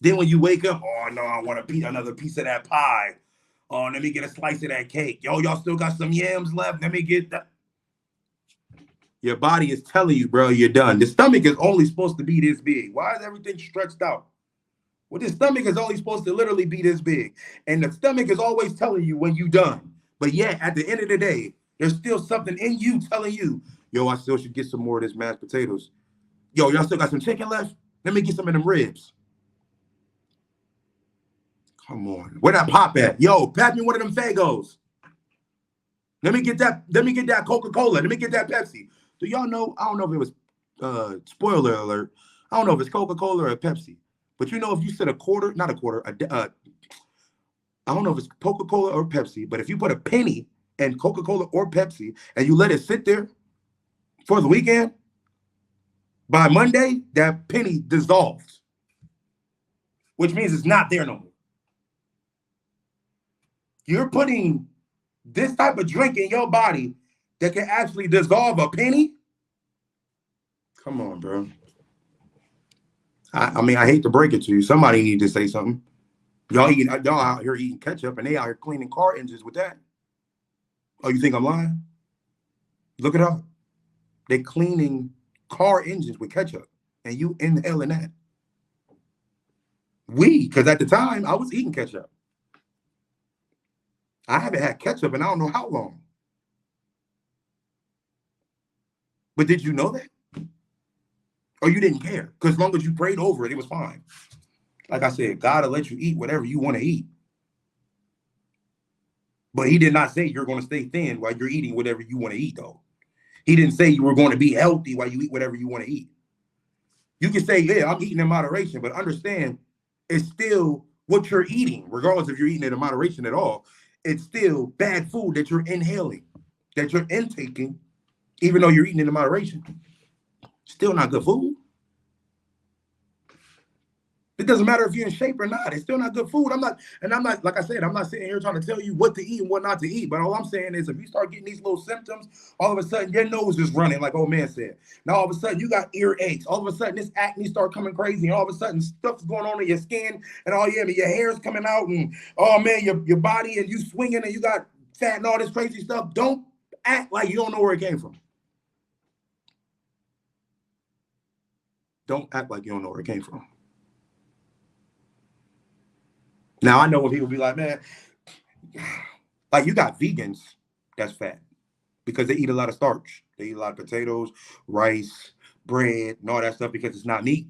Then when you wake up, oh no, I want another piece of that pie. Oh, let me get a slice of that cake. Yo, y'all still got some yams left? Let me get that. Your body is telling you, bro, you're done. The stomach is only supposed to be this big. Why is everything stretched out? Well, the stomach is only supposed to literally be this big. And the stomach is always telling you when you're done. But yeah, at the end of the day, there's still something in you telling you, yo, I still should get some more of this mashed potatoes. Yo, y'all still got some chicken left? Let me get some of them ribs. Come on. Where that pop at? Yo, pass me one of them Fagos. Let me get that Coca-Cola. Let me get that Pepsi. Do y'all know? I don't know if it was spoiler alert. I don't know if it's Coca-Cola or Pepsi. But you know, if you said not a quarter, I don't know if it's Coca-Cola or Pepsi, but if you put a penny in Coca-Cola or Pepsi and you let it sit there for the weekend, by Monday, that penny dissolves, which means it's not there no more. You're putting this type of drink in your body that can actually dissolve a penny? Come on, bro. I mean, I hate to break it to you. Somebody need to say something. Y'all out here eating ketchup and they out here cleaning car engines with that. Oh, you think I'm lying? Look it up. They cleaning car engines with ketchup and you inhaling that. Because at the time I was eating ketchup. I haven't had ketchup in I don't know how long. But did you know that? Or you didn't care? Because as long as you prayed over it, it was fine. Like I said, God will let you eat whatever you want to eat. But he did not say you're going to stay thin while you're eating whatever you want to eat, though. He didn't say you were going to be healthy while you eat whatever you want to eat. You can say, yeah, I'm eating in moderation, but understand it's still what you're eating, regardless if you're eating it in moderation at all. It's still bad food that you're inhaling, that you're intaking, even though you're eating it in moderation. Still not good food. It doesn't matter if you're in shape or not. It's still not good food. I'm not, like I said, I'm not sitting here trying to tell you what to eat and what not to eat. But all I'm saying is if you start getting these little symptoms, all of a sudden your nose is running, like old man said. Now all of a sudden you got ear aches. All of a sudden this acne start coming crazy. And all of a sudden stuff's going on in your skin. And your hair's coming out. And oh man, your body and you swinging and you got fat and all this crazy stuff. Don't act like you don't know where it came from. Don't act like you don't know where it came from. Now, I know when people be like, man, like you got vegans that's fat because they eat a lot of starch. They eat a lot of potatoes, rice, bread, and all that stuff because it's not meat.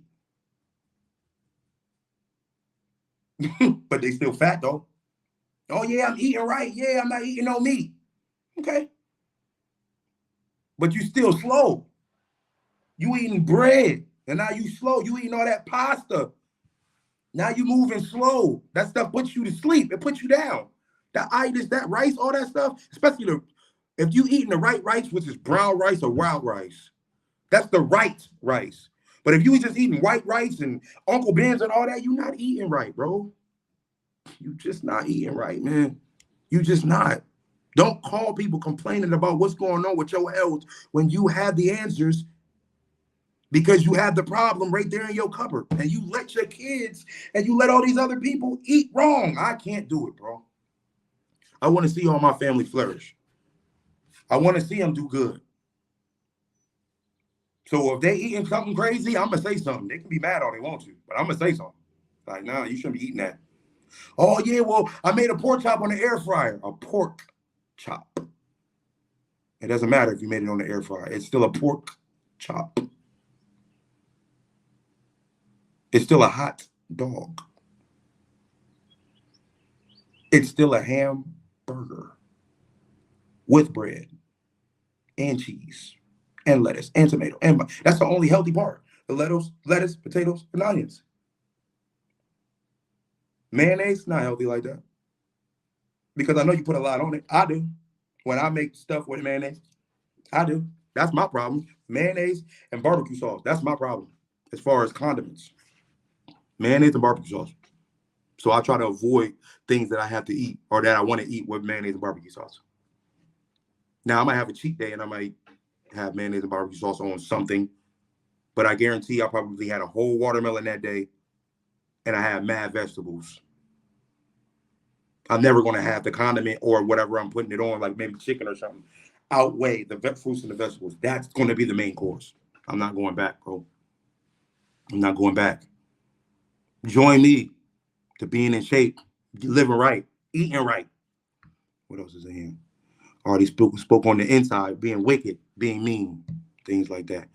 But they still fat, though. Oh, yeah, I'm eating right. Yeah, I'm not eating no meat. Okay. But you still slow. You eating bread, and now you slow. You eating all that pasta. Now you moving slow. That stuff puts you to sleep. It puts you down. That itis, that rice, all that stuff, especially if you eating the right rice, which is brown rice or wild rice, that's the right rice. But if you just eating white rice and Uncle Ben's and all that, you're not eating right, bro. You just not eating right, man. You just not. Don't call people complaining about what's going on with your health when you have the answers. Because you have the problem right there in your cupboard and you let your kids and you let all these other people eat wrong. I can't do it, bro. I want to see all my family flourish. I want to see them do good. So if they eating something crazy, I'm going to say something. They can be mad all they want to, but I'm going to say something. Like, nah, you shouldn't be eating that. Oh, yeah, well, I made a pork chop on the air fryer. A pork chop. It doesn't matter if you made it on the air fryer. It's still a pork chop. It's still a hot dog. It's still a hamburger with bread and cheese and lettuce and tomato. And that's the only healthy part. The lettuce, potatoes, and onions. Mayonnaise, not healthy like that. Because I know you put a lot on it. I do. When I make stuff with mayonnaise, I do. That's my problem. Mayonnaise and barbecue sauce. That's my problem as far as condiments. Mayonnaise and barbecue sauce. So I try to avoid things that I have to eat or that I want to eat with mayonnaise and barbecue sauce. Now, I might have a cheat day and I might have mayonnaise and barbecue sauce on something, but I guarantee I probably had a whole watermelon that day and I had mad vegetables. I'm never going to have the condiment or whatever I'm putting it on, like maybe chicken or something, outweigh the fruits and the vegetables. That's going to be the main course. I'm not going back, bro. I'm not going back. Join me to being in shape, living right, eating right. What else is in here? Already spoke on the inside, being wicked, being mean, things like that.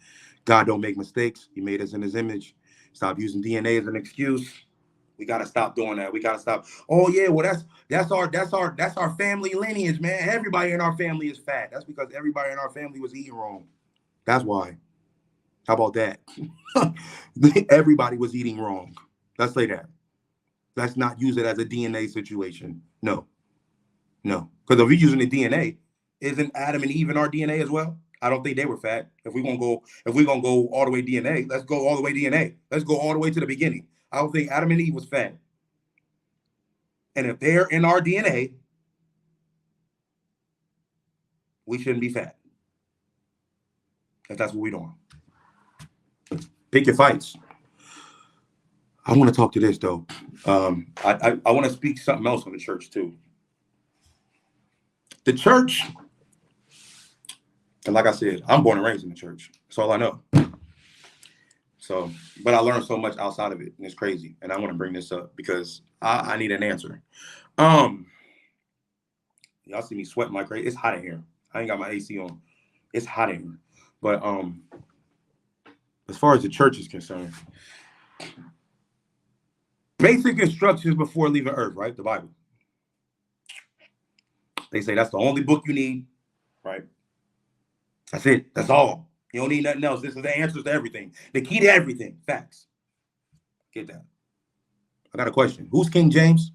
God don't make mistakes. He made us in his image. Stop using DNA as an excuse. We gotta stop doing that. We gotta stop. Oh yeah, well that's our family lineage, man. Everybody in our family is fat. That's because everybody in our family was eating wrong. That's why. How about that? Everybody was eating wrong. Let's say that. Let's not use it as a DNA situation. No. Because if we're using the DNA, isn't Adam and Eve in our DNA as well? I don't think they were fat. If we're gonna go all the way DNA, let's go all the way DNA. Let's go all the way to the beginning. I don't think Adam and Eve was fat. And if they're in our DNA, we shouldn't be fat. If that's what we're doing. Pick your fights. I want to talk to this though. I want to speak something else on the church too. The church, and like I said, I'm born and raised in the church. That's all I know. So, but I learned so much outside of it, and it's crazy. And I want to bring this up because I need an answer. Y'all see me sweating like crazy. It's hot in here. I ain't got my AC on. It's hot in here. But as far as the church is concerned, basic instructions before leaving Earth, right? The Bible. They say that's the only book you need, right? That's it. That's all. You don't need nothing else. This is the answers to everything. The key to everything. Facts. Get that. I got a question. Who's King James?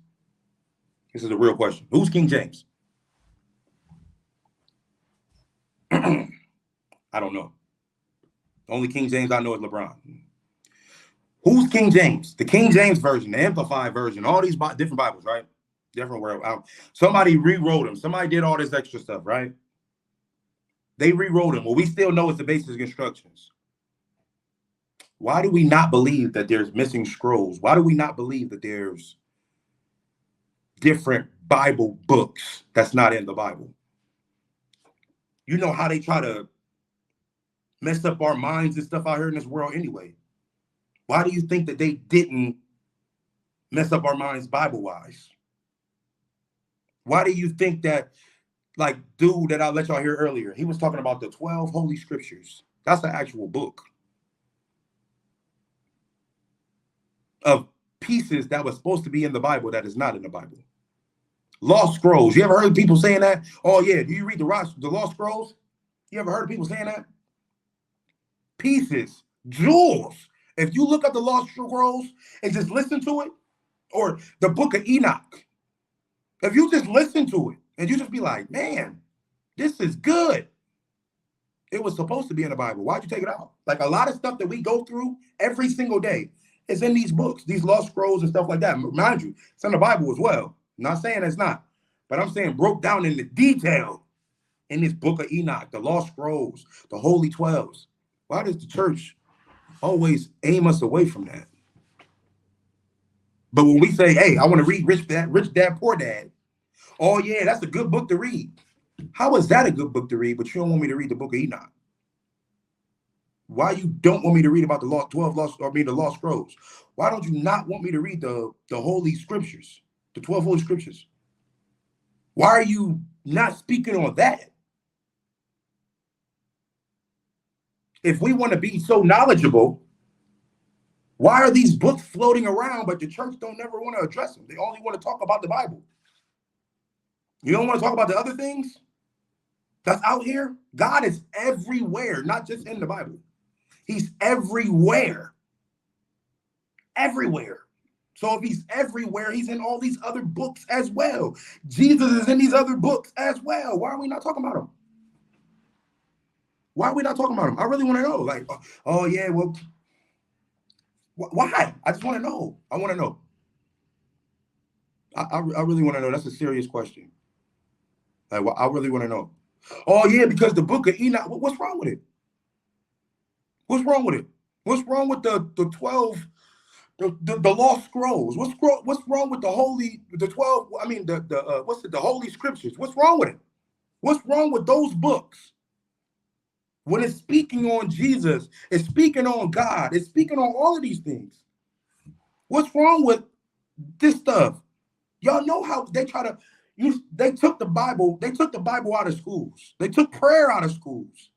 This is a real question. Who's King James? I don't know. The only King James I know is LeBron. Who's King James? The King James version, the Amplified version, all these different Bibles, right? Different world. Somebody rewrote them. Somebody did all this extra stuff, right? They rewrote them. Well, we still know it's the basic instructions. Why do we not believe that there's missing scrolls? Why do we not believe that there's different Bible books that's not in the Bible? You know how they try to mess up our minds and stuff out here in this world anyway. Why do you think that they didn't mess up our minds Bible-wise? Why do you think that, like, dude that I let y'all hear earlier, he was talking about the 12 Holy Scriptures. That's the actual book of pieces that was supposed to be in the Bible that is not in the Bible. Lost Scrolls. You ever heard people saying that? Oh, yeah. Do you read the Lost Scrolls? You ever heard of people saying that? Pieces, jewels. If you look up the Lost Scrolls and just listen to it, or the Book of Enoch, if you just listen to it and you just be like, man, this is good. It was supposed to be in the Bible. Why'd you take it out? Like, a lot of stuff that we go through every single day is in these books, these Lost Scrolls and stuff like that. Mind you, it's in the Bible as well. I'm not saying it's not, but I'm saying broke down in the detail in this Book of Enoch, the Lost Scrolls, the Holy 12s. Why does the church always aim us away from that? But when we say, hey, I want to read Rich Dad, Poor Dad, oh yeah, that's a good book to read. How is that a good book to read, but you don't want me to read the Book of Enoch? Why you don't want me to read about the Lost Scrolls? Why don't you not want me to read the Holy Scriptures, the 12 Holy Scriptures? Why are you not speaking on that? If we want to be so knowledgeable, why are these books floating around, but the church don't never want to address them? They only want to talk about the Bible. You don't want to talk about the other things that's out here? God is everywhere, not just in the Bible. He's everywhere. Everywhere. So if he's everywhere, he's in all these other books as well. Jesus is in these other books as well. Why are we not talking about him? Why are we not talking about him? I really want to know. Like, oh yeah, well, why? I just want to know. I want to know. I really want to know. That's a serious question. Like, well, I really want to know. Oh yeah, because the Book of Enoch. What's wrong with it? What's wrong with it? What's wrong with the 12, the Lost Scrolls? What's wrong with the Holy, the 12? I mean, the Holy Scriptures? What's wrong with it? What's wrong with those books? When it's speaking on Jesus, it's speaking on God, it's speaking on all of these things. What's wrong with this stuff? Y'all know how they try to, They took the Bible out of schools. They took prayer out of schools.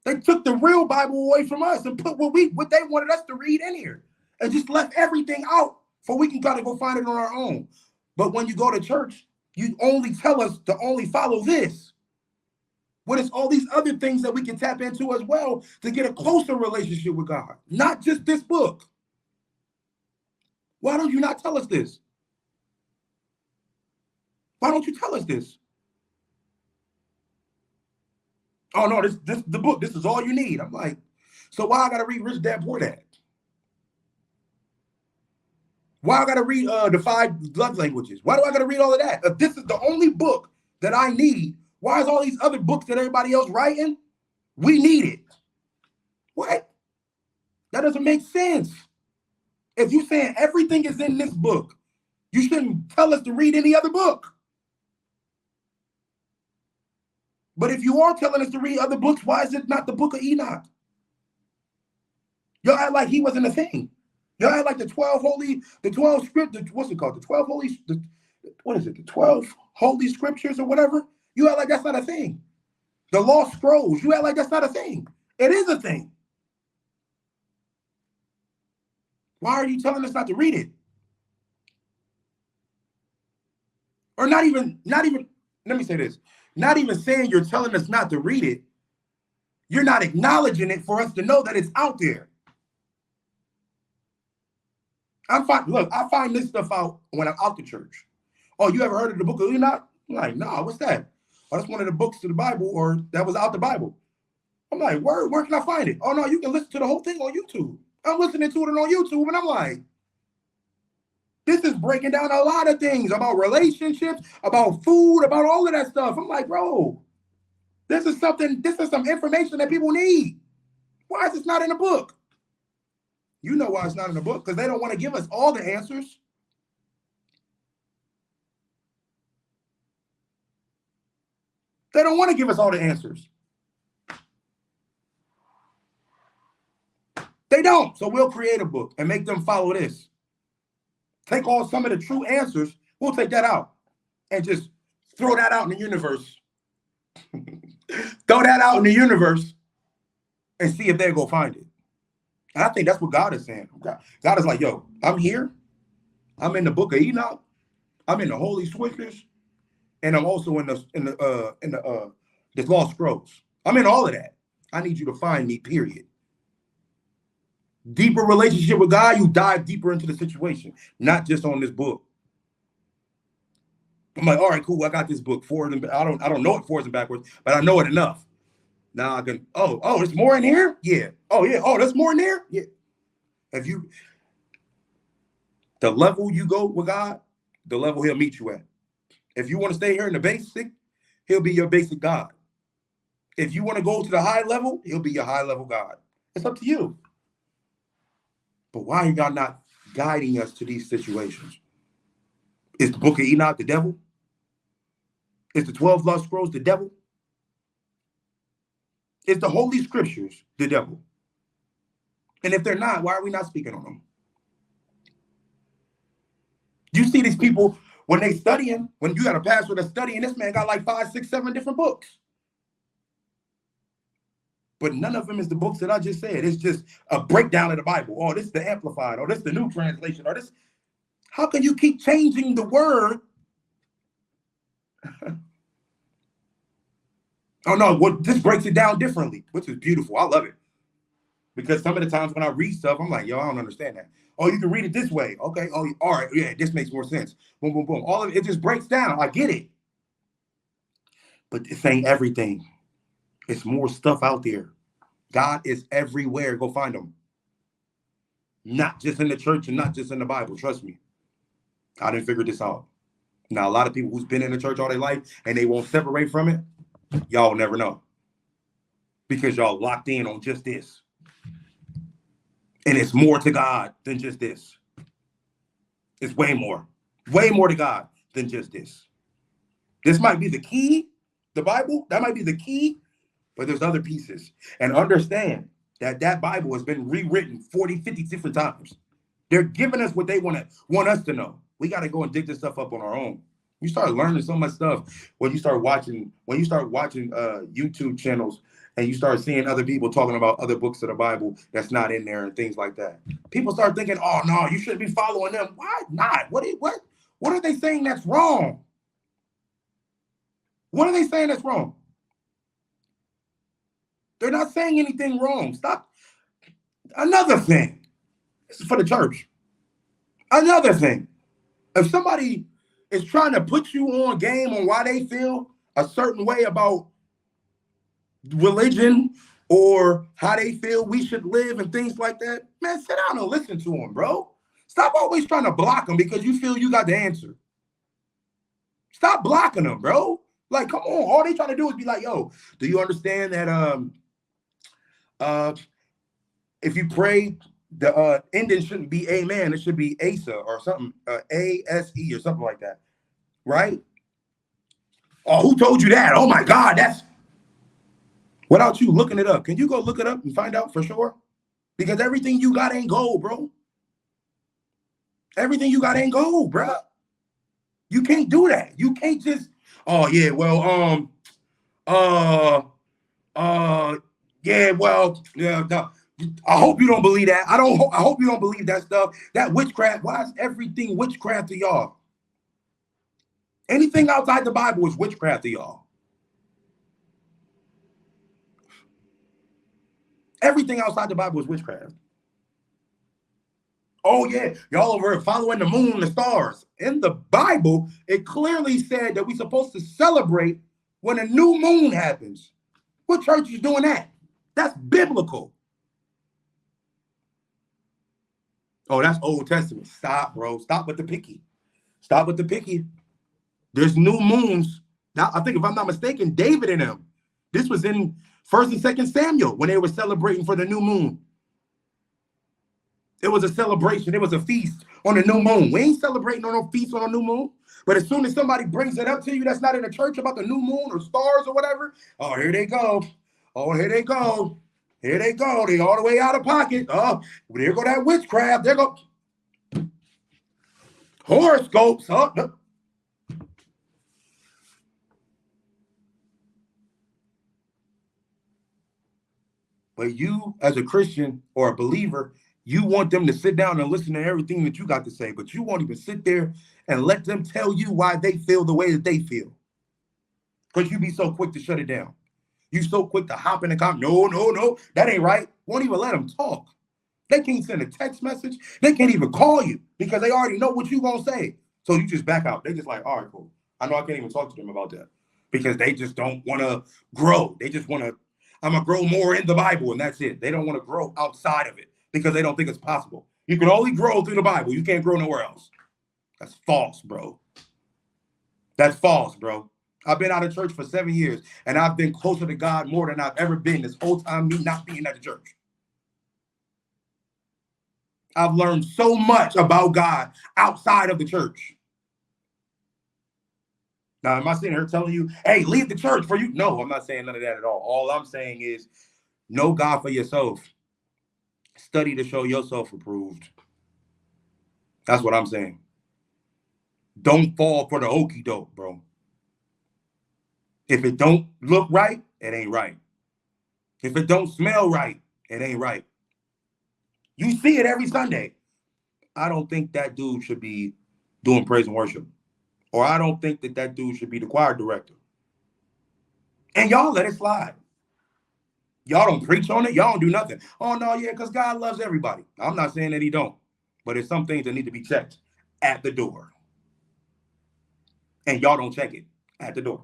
They took the real Bible away from us and put what they wanted us to read in here, and just left everything out for we can gotta go find it on our own. But when you go to church, you only tell us to only follow this. When it's all these other things that we can tap into as well to get a closer relationship with God, not just this book. Why don't you not tell us this? Why don't you tell us this? Oh no, this the book. This is all you need. I'm like, so why I gotta read Rich Dad Poor Dad? Why I gotta read the 5 love languages? Why do I gotta read all of that? If this is the only book that I need, why is all these other books that everybody else writing? We need it. What? That doesn't make sense. If you're saying everything is in this book, you shouldn't tell us to read any other book. But if you are telling us to read other books, why is it not the book of Enoch? Y'all act like he wasn't a thing. Y'all act like the 12 script, what's it called? The 12 holy, what is it? The 12 holy scriptures or whatever? You act like that's not a thing. The lost scrolls, you act like that's not a thing. It is a thing. Why are you telling us not to read it? Or not even, let me say this. Not even saying you're telling us not to read it. You're not acknowledging it for us to know that it's out there. Look, I find this stuff out when I'm out the church. Oh, you ever heard of the book of Enoch? I'm like, nah, what's that? Oh, that's one of the books to the Bible, or that was out the Bible. I'm like, where can I find it? Oh no, you can listen to the whole thing on YouTube. I'm listening to it on YouTube, and I'm like, this is breaking down a lot of things about relationships, about food, about all of that stuff. I'm like, bro, this is some information that people need. Why is this not in the book? You know why it's not in the book, because they don't want to give us all the answers. They don't want to give us all the answers. They don't. So we'll create a book and make them follow this. Take some of the true answers. We'll take that out and just throw that out in the universe. Throw that out in the universe and see if they'll go find it. And I think that's what God is saying. God is like, yo, I'm here. I'm in the book of Enoch. I'm in the Holy Scriptures. And I'm also in the Lost Scrolls. I'm in all of that. I need you to find me, period. Deeper relationship with God, you dive deeper into the situation, not just on this book. I'm like, all right, cool. I got this book forward and I don't know it forwards and backwards, but I know it enough. Now I can. Oh, there's more in here. Yeah. Oh yeah. Oh, there's more in there. Yeah. The level you go with God, the level He'll meet you at. If you want to stay here in the basic, He'll be your basic God. If you want to go to the high level, He'll be your high level God. It's up to you. But why are y'all not guiding us to these situations? Is the book of Enoch the devil? Is the 12 lost scrolls the devil? Is the Holy Scriptures the devil? And if they're not, why are we not speaking on them? You see these people, when they studying, when you got a pastor that's studying, this man got like 5, 6, 7 different books. But none of them is the books that I just said. It's just a breakdown of the Bible. Oh, this is the Amplified. Or this is the New Translation. Or this. How can you keep changing the word? Oh, no. Well, this breaks it down differently, which is beautiful. I love it. Because some of the times when I read stuff, I'm like, yo, I don't understand that. Oh, you can read it this way. Okay. Oh, all right. Yeah, this makes more sense. Boom, boom, boom. All of it just breaks down. I get it. But this ain't everything. It's more stuff out there. God is everywhere. Go find him. Not just in the church and not just in the Bible. Trust me. I didn't figure this out. Now, a lot of people who's been in the church all their life and they won't separate from it, y'all never know. Because y'all locked in on just this. And it's more to God than just this. It's way more to God than just this. This might be the key, the Bible. That might be the key. But there's other pieces. And understand that Bible has been rewritten 40, 50 different times. They're giving us what they want us to know. We got to go and dig this stuff up on our own. You start learning so much stuff when you start watching YouTube channels and you start seeing other people talking about other books of the Bible that's not in there and things like that. People start thinking, oh no, you shouldn't be following them. Why not? What are they saying that's wrong? What are they saying that's wrong? They're not saying anything wrong. Stop. Another thing. This is for the church. Another thing. If somebody is trying to put you on game on why they feel a certain way about religion or how they feel we should live and things like that, man, sit down and listen to them, bro. Stop always trying to block them because you feel you got the answer. Stop blocking them, bro. Like, come on. All they trying to do is be like, yo, do you understand that if you pray, the ending shouldn't be amen. It should be Asa or something, A-S-E or something like that, right? Oh, who told you that? Oh, my God, that's... Without you looking it up. Can you go look it up and find out for sure? Because everything you got ain't gold, bro. Everything you got ain't gold, bro. You can't do that. You can't just, oh, yeah, well, yeah, well, yeah, no. I hope you don't believe that. I hope you don't believe that stuff. That witchcraft. Why is everything witchcraft to y'all? Anything outside the Bible is witchcraft to y'all. Everything outside the Bible is witchcraft. Oh, yeah, y'all over here following the moon and the stars. In the Bible, it clearly said that we're supposed to celebrate when a new moon happens. What church is doing that? That's biblical. Oh, that's Old Testament. Stop, bro. Stop with the picky. Stop with the picky. There's new moons. Now, I think if I'm not mistaken, David and them. This was in 1st and 2nd Samuel when they were celebrating for the new moon. It was a celebration. It was a feast on the new moon. We ain't celebrating on no feast on a new moon. But as soon as somebody brings it up to you that's not in the church about the new moon or stars or whatever, oh, here they go. Oh, here they go. Here they go. They all the way out of pocket. Oh, there go that witchcraft. There go horoscopes. Oh, no. But you, as a Christian or a believer, you want them to sit down and listen to everything that you got to say, but you won't even sit there and let them tell you why they feel the way that they feel. Because you be so quick to shut it down. You so quick to hop in the comment. No, that ain't right. Won't even let them talk. They can't send a text message. They can't even call you because they already know what you gonna say. So you just back out. They just like, all right, cool. I know I can't even talk to them about that because they just don't want to grow. They just want to, I'm going to grow more in the Bible and that's it. They don't want to grow outside of it because they don't think it's possible. You can only grow through the Bible. You can't grow nowhere else. That's false, bro. That's false, bro. I've been out of church for 7 years, and I've been closer to God more than I've ever been this whole time, me not being at the church. I've learned so much about God outside of the church. Now, am I sitting here telling you, hey, leave the church for you? No, I'm not saying none of that at all. All I'm saying is know God for yourself. Study to show yourself approved. That's what I'm saying. Don't fall for the okie doke, bro. If it don't look right, it ain't right. If it don't smell right, it ain't right. You see it every Sunday. I don't think that dude should be doing praise and worship. Or I don't think that dude should be the choir director. And y'all let it slide. Y'all don't preach on it. Y'all don't do nothing. Oh, no, yeah, because God loves everybody. I'm not saying that he don't. But there's some things that need to be checked at the door. And y'all don't check it at the door.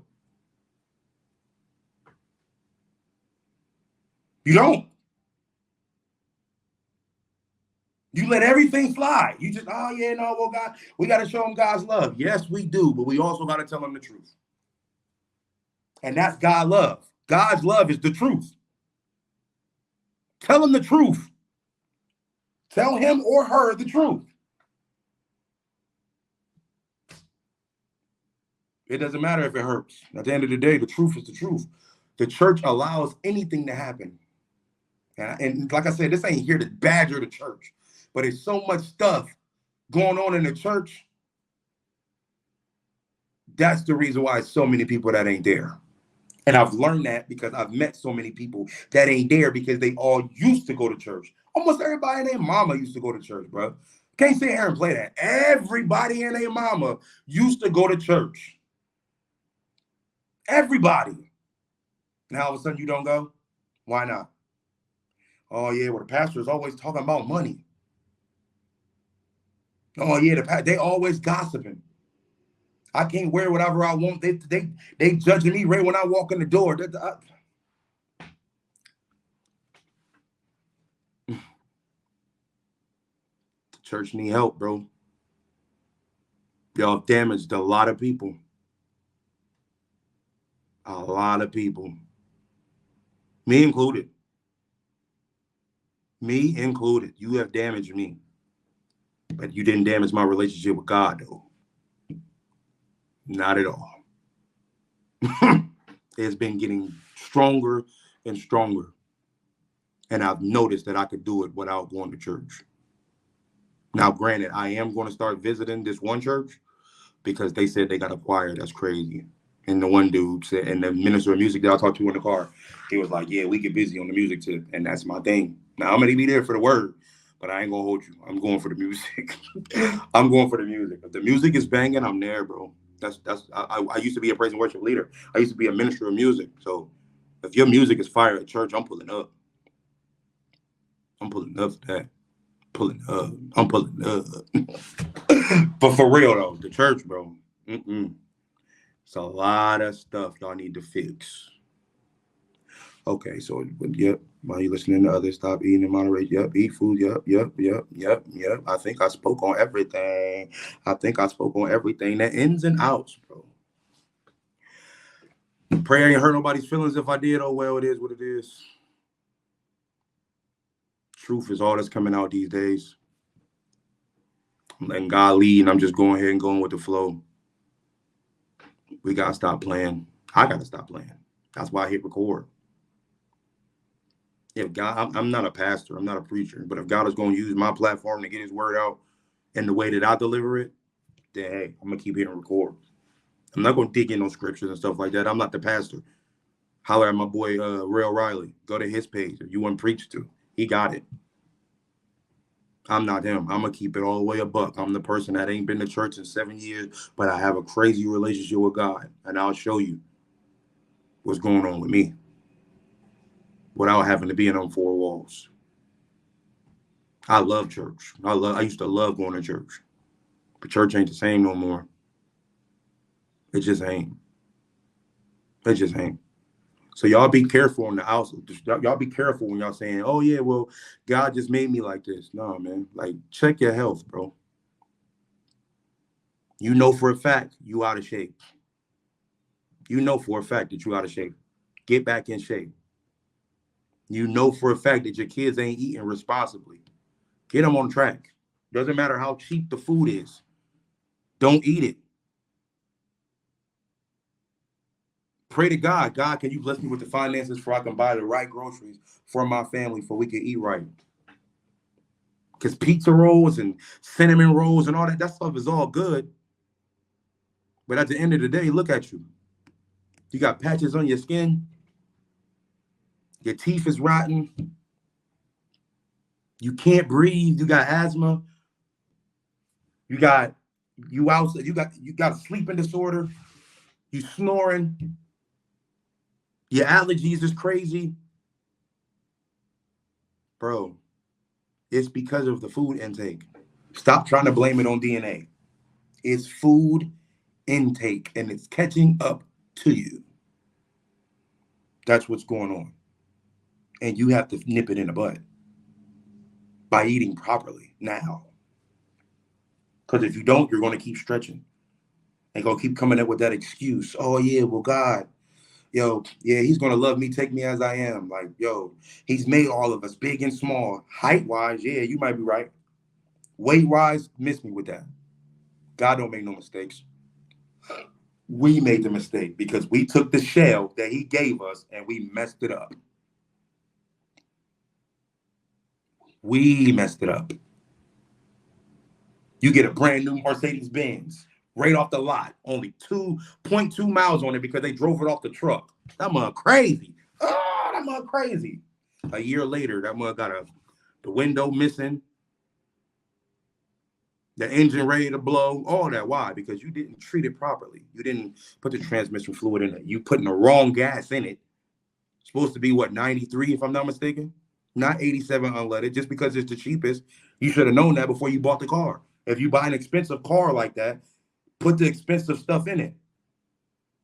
You don't. You let everything slide. You just, oh, yeah, no, well, God, we got to show them God's love. Yes, we do, but we also got to tell them the truth. And that's God's love. God's love is the truth. Tell them the truth. Tell him or her the truth. It doesn't matter if it hurts. At the end of the day, the truth is the truth. The church allows anything to happen. And like I said, this ain't here to badger the church. But there's so much stuff going on in the church That's the reason why so many people that ain't there. And I've learned that because I've met so many people that ain't there because they all used to go to church. Almost everybody and their mama used to go to church, bro. Can't sit here and play that. Everybody and their mama used to go to church. Everybody. Now all of a sudden you don't go? Why not? Oh yeah, well the pastor is always talking about money. Oh yeah, they always gossiping. I can't wear whatever I want. They judging me right when I walk in the door. The church need help, bro. Y'all damaged a lot of people. A lot of people. Me included. Me included. You have damaged me. But you didn't damage my relationship with God, though. Not at all. It's been getting stronger and stronger. And I've noticed that I could do it without going to church. Now, granted, I am going to start visiting this one church because they said they got a choir. That's crazy. And the one dude said, and the minister of music that I talked to in the car, he was like, yeah, we get busy on the music tip. And that's my thing. Now, I'm going to be there for the word, but I ain't going to hold you. I'm going for the music. I'm going for the music. If the music is banging, I'm there, bro. I used to be a praise and worship leader. I used to be a minister of music. So if your music is fire at church, I'm pulling up. I'm pulling up for that. I'm pulling up. But for real though, the church, bro. It's a lot of stuff y'all need to fix. Okay, so yep. While you listening to others, stop eating in moderation. Yep, eat food. Yep. I think I spoke on everything. The ins and outs, bro. Pray I ain't hurt nobody's feelings. If I did, oh well, it is what it is. Truth is all that's coming out these days. I'm letting God lead, and I'm just going ahead and going with the flow. We gotta stop playing. I gotta stop playing. That's why I hit record. If God, I'm not a pastor, I'm not a preacher, but if God is going to use my platform to get his word out in the way that I deliver it, then hey, I'm gonna keep hitting record. I'm not gonna dig in on scriptures and stuff like that. I'm not the pastor. Holler at my boy Rail Riley. Go to his page if you want to preach to. He got it. I'm not him. I'm gonna keep it all the way a buck. I'm the person that ain't been to church in 7 years, but I have a crazy relationship with God, and I'll show you what's going on with me without having to be in them four walls. I love church. I used to love going to church, but church ain't the same no more. It just ain't. It just ain't. So y'all be careful on the outside. Y'all be careful when y'all saying, "Oh yeah, well, God just made me like this." No, man. Like, check your health, bro. You know for a fact you out of shape. You know for a fact that you out of shape. Get back in shape. You know for a fact that your kids ain't eating responsibly. Get them on track. Doesn't matter how cheap the food is. Don't eat it. Pray to God. God, can you bless me with the finances so I can buy the right groceries for my family so we can eat right? Because pizza rolls and cinnamon rolls and all that stuff is all good. But at the end of the day, look at you. You got patches on your skin. Your teeth is rotten. You can't breathe. You got asthma. You got a sleeping disorder. You snoring. Your allergies is crazy. Bro, it's because of the food intake. Stop trying to blame it on DNA. It's food intake, and it's catching up to you. That's what's going on. And you have to nip it in the bud by eating properly now. Because if you don't, you're going to keep stretching and going to keep coming up with that excuse. Oh, yeah, well, God, yo, yeah, he's going to love me, take me as I am. Like, yo, he's made all of us big and small. Height-wise, yeah, you might be right. Weight-wise, miss me with that. God don't make no mistakes. We made the mistake because we took the shell that he gave us and we messed it up. We messed it up. You get a brand new Mercedes-Benz. right off the lot. Only 2.2 miles on it because they drove it off the truck. That mug crazy. Oh, that mug crazy. A year later, that mug got the window missing, the engine ready to blow, all that. Why? Because you didn't treat it properly. You didn't put the transmission fluid in it. You putting the wrong gas in it. It's supposed to be, what, 93, if I'm not mistaken? Not 87 unleaded. Just because it's the cheapest, you should have known that before you bought the car. If you buy an expensive car like that, put the expensive stuff in it.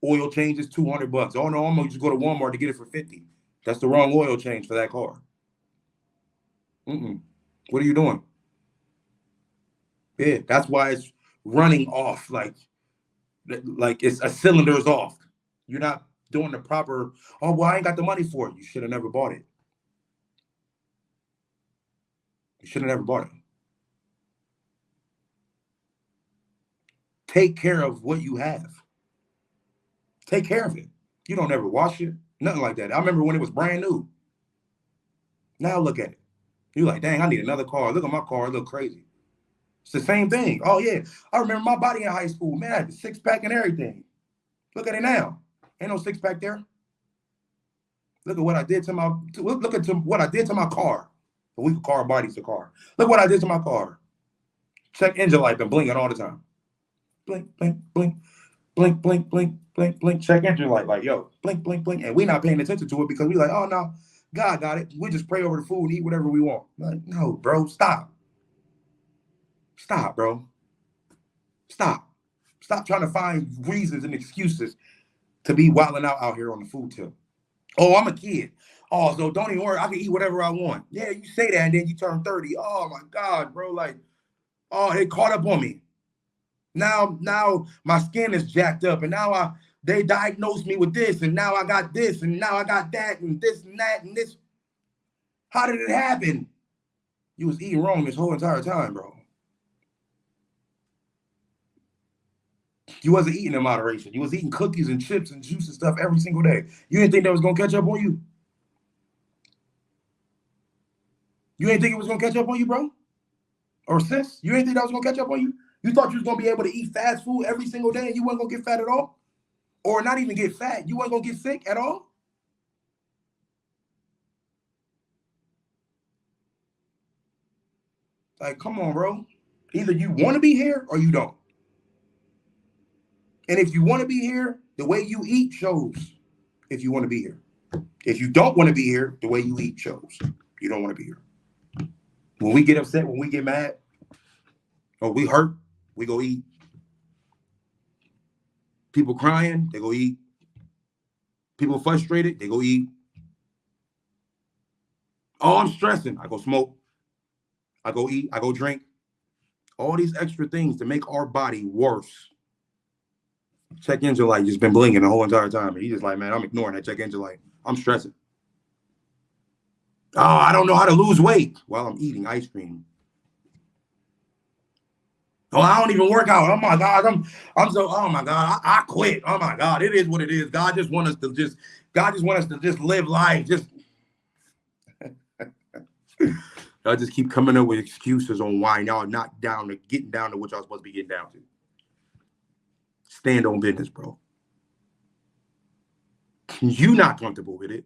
Oil change is $200. Oh, no, I'm going to just go to Walmart to get it for 50. That's the wrong oil change for that car. What are you doing? Yeah, that's why it's running off like it's a cylinder is off. You're not doing the proper, oh, well, I ain't got the money for it. You should have never bought it. You should have never bought it. Take care of what you have. Take care of it. You don't ever wash it. Nothing like that. I remember when it was brand new. Now look at it. You're like, dang, I need another car. Look at my car. It look crazy. It's the same thing. Oh, yeah. I remember my body in high school. Man, I had the six-pack and everything. Look at it now. Ain't no six-pack there. Look at what I did to my, look at what I did to my car. A week of car body's a car. Look what I did to my car. Check engine light been blinking all the time. Blink, blink, blink, blink, blink, blink, blink, blink. Check engine light, like, yo, blink, blink, blink. And we're not paying attention to it because we like, oh, no, God got it. We just pray over the food and eat whatever we want. Like, no, bro, stop. Stop, bro. Stop. Stop trying to find reasons and excuses to be wilding out here on the food tip. Oh, I'm a kid. Oh, so don't even worry. I can eat whatever I want. Yeah, you say that and then you turn 30. Oh, my God, bro. Like, oh, it caught up on me. Now my skin is jacked up and now they diagnosed me with this and now I got this and now I got that and this and that and this. How did it happen? You was eating wrong this whole entire time, bro. You wasn't eating in moderation. You was eating cookies and chips and juice and stuff every single day. You didn't think that was going to catch up on you? You didn't think it was going to catch up on you, bro? Or sis? You didn't think that was going to catch up on you? You thought you was going to be able to eat fast food every single day and you weren't going to get fat at all? Or not even get fat. You weren't going to get sick at all? Like, come on, bro. Either you want to be here or you don't. And if you want to be here, the way you eat shows if you want to be here. If you don't want to be here, the way you eat shows you don't want to be here. When we get upset, when we get mad, or we hurt, we go eat. People crying, they go eat. People frustrated, they go eat. Oh, I'm stressing, I go smoke. I go eat, I go drink. All these extra things to make our body worse. Check engine light just been blinking the whole entire time. And he's just like, man, I'm ignoring that check engine light. I'm stressing. Oh, I don't know how to lose weight while I'm eating ice cream. Oh, I don't even work out. Oh my God, I'm so, oh my God, I quit. Oh my God, it is what it is. God just want us to just live life. Just y'all just keep coming up with excuses on why y'all not getting down to what y'all supposed to be getting down to. Stand on business, bro. You not comfortable with it.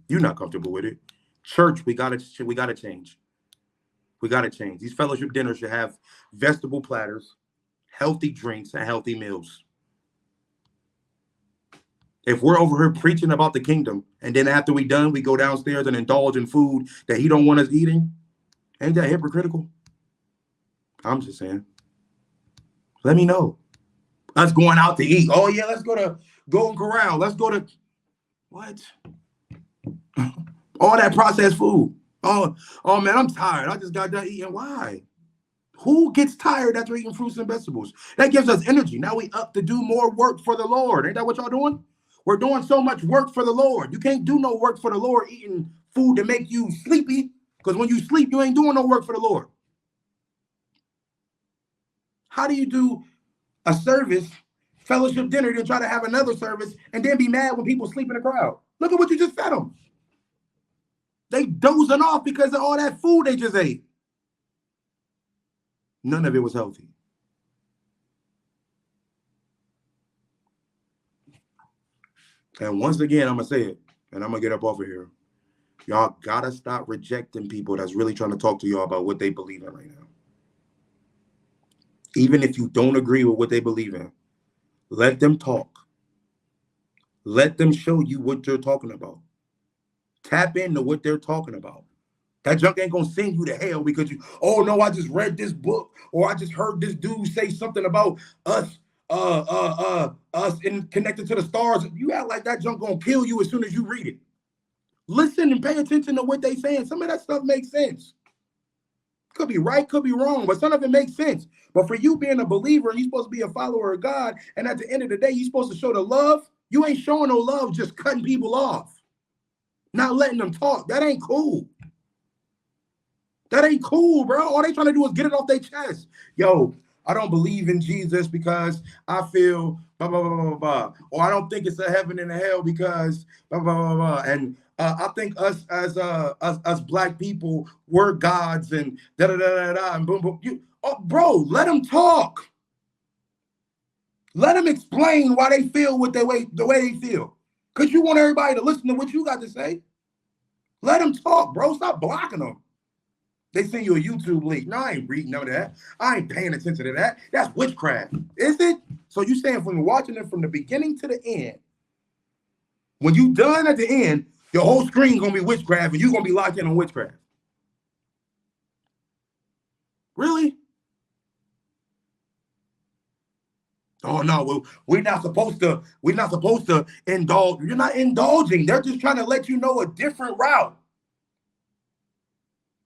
You're not comfortable with it. Church, we gotta change. We gotta change. These fellowship dinners should have vegetable platters, healthy drinks, and healthy meals. If we're over here preaching about the kingdom, and then after we done, we go downstairs and indulge in food that he don't want us eating, ain't that hypocritical? I'm just saying. Let me know. Us going out to eat. Oh, yeah, let's go to Golden Corral. Let's go to, what? All that processed food. Oh, man, I'm tired. I just got done eating. Why? Who gets tired after eating fruits and vegetables? That gives us energy. Now we up to do more work for the Lord. Ain't that what y'all doing? We're doing so much work for the Lord. You can't do no work for the Lord eating food to make you sleepy, because when you sleep, you ain't doing no work for the Lord. How do you do a service, fellowship dinner, then try to have another service, and then be mad when people sleep in the crowd? Look at what you just fed them. They dozing off because of all that food they just ate. None of it was healthy. And once again, I'm going to say it, and I'm going to get up off of here. Y'all got to stop rejecting people that's really trying to talk to y'all about what they believe in right now. Even if you don't agree with what they believe in, let them talk. Let them show you what they're talking about. Tap into what they're talking about. That junk ain't going to send you to hell because you, oh, no, I just read this book, or I just heard this dude say something about us and connected to the stars. You act like that junk going to kill you as soon as you read it. Listen and pay attention to what they saying. Some of that stuff makes sense. Could be right, could be wrong, but some of it makes sense. But for you being a believer, and you're supposed to be a follower of God, and at the end of the day, you're supposed to show the love. You ain't showing no love, just cutting people off. Not letting them talk. That ain't cool. That ain't cool, bro. All they trying to do is get it off their chest. Yo, I don't believe in Jesus because I feel blah, blah, blah, blah, blah. Or I don't think it's a heaven and a hell because blah, blah, blah, blah. And I think us as us black people, we're gods and da da da da da and boom boom. Bro, let them talk. Let them explain why they feel the way they feel. Because you want everybody to listen to what you got to say. Let them talk, bro. Stop blocking them. They send you a YouTube link. No, I ain't reading none of that. I ain't paying attention to that. That's witchcraft. Is it? So you saying from watching it from the beginning to the end, when you done at the end, your whole screen gonna be witchcraft and you're gonna be locked in on witchcraft. Really? Oh no, well, we're not supposed to indulge. You're not indulging. They're just trying to let you know a different route.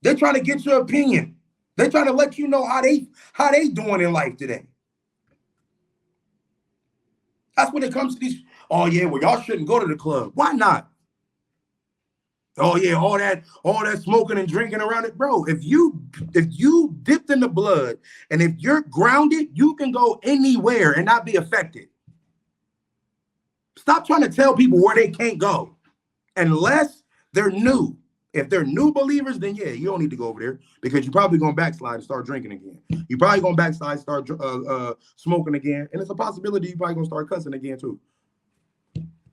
They're trying to get your opinion. They're trying to let you know how they doing in life today. That's when it comes to these. Oh yeah, well, y'all shouldn't go to the club. Why not? Oh yeah, all that smoking and drinking around it, bro. If you dipped in the blood and if you're grounded, you can go anywhere and not be affected. Stop trying to tell people where they can't go unless they're new. If they're new believers, then yeah, you don't need to go over there because you're probably going to backslide and start drinking again. You're probably going to backslide, start smoking again, and it's a possibility you're probably going to start cussing again too.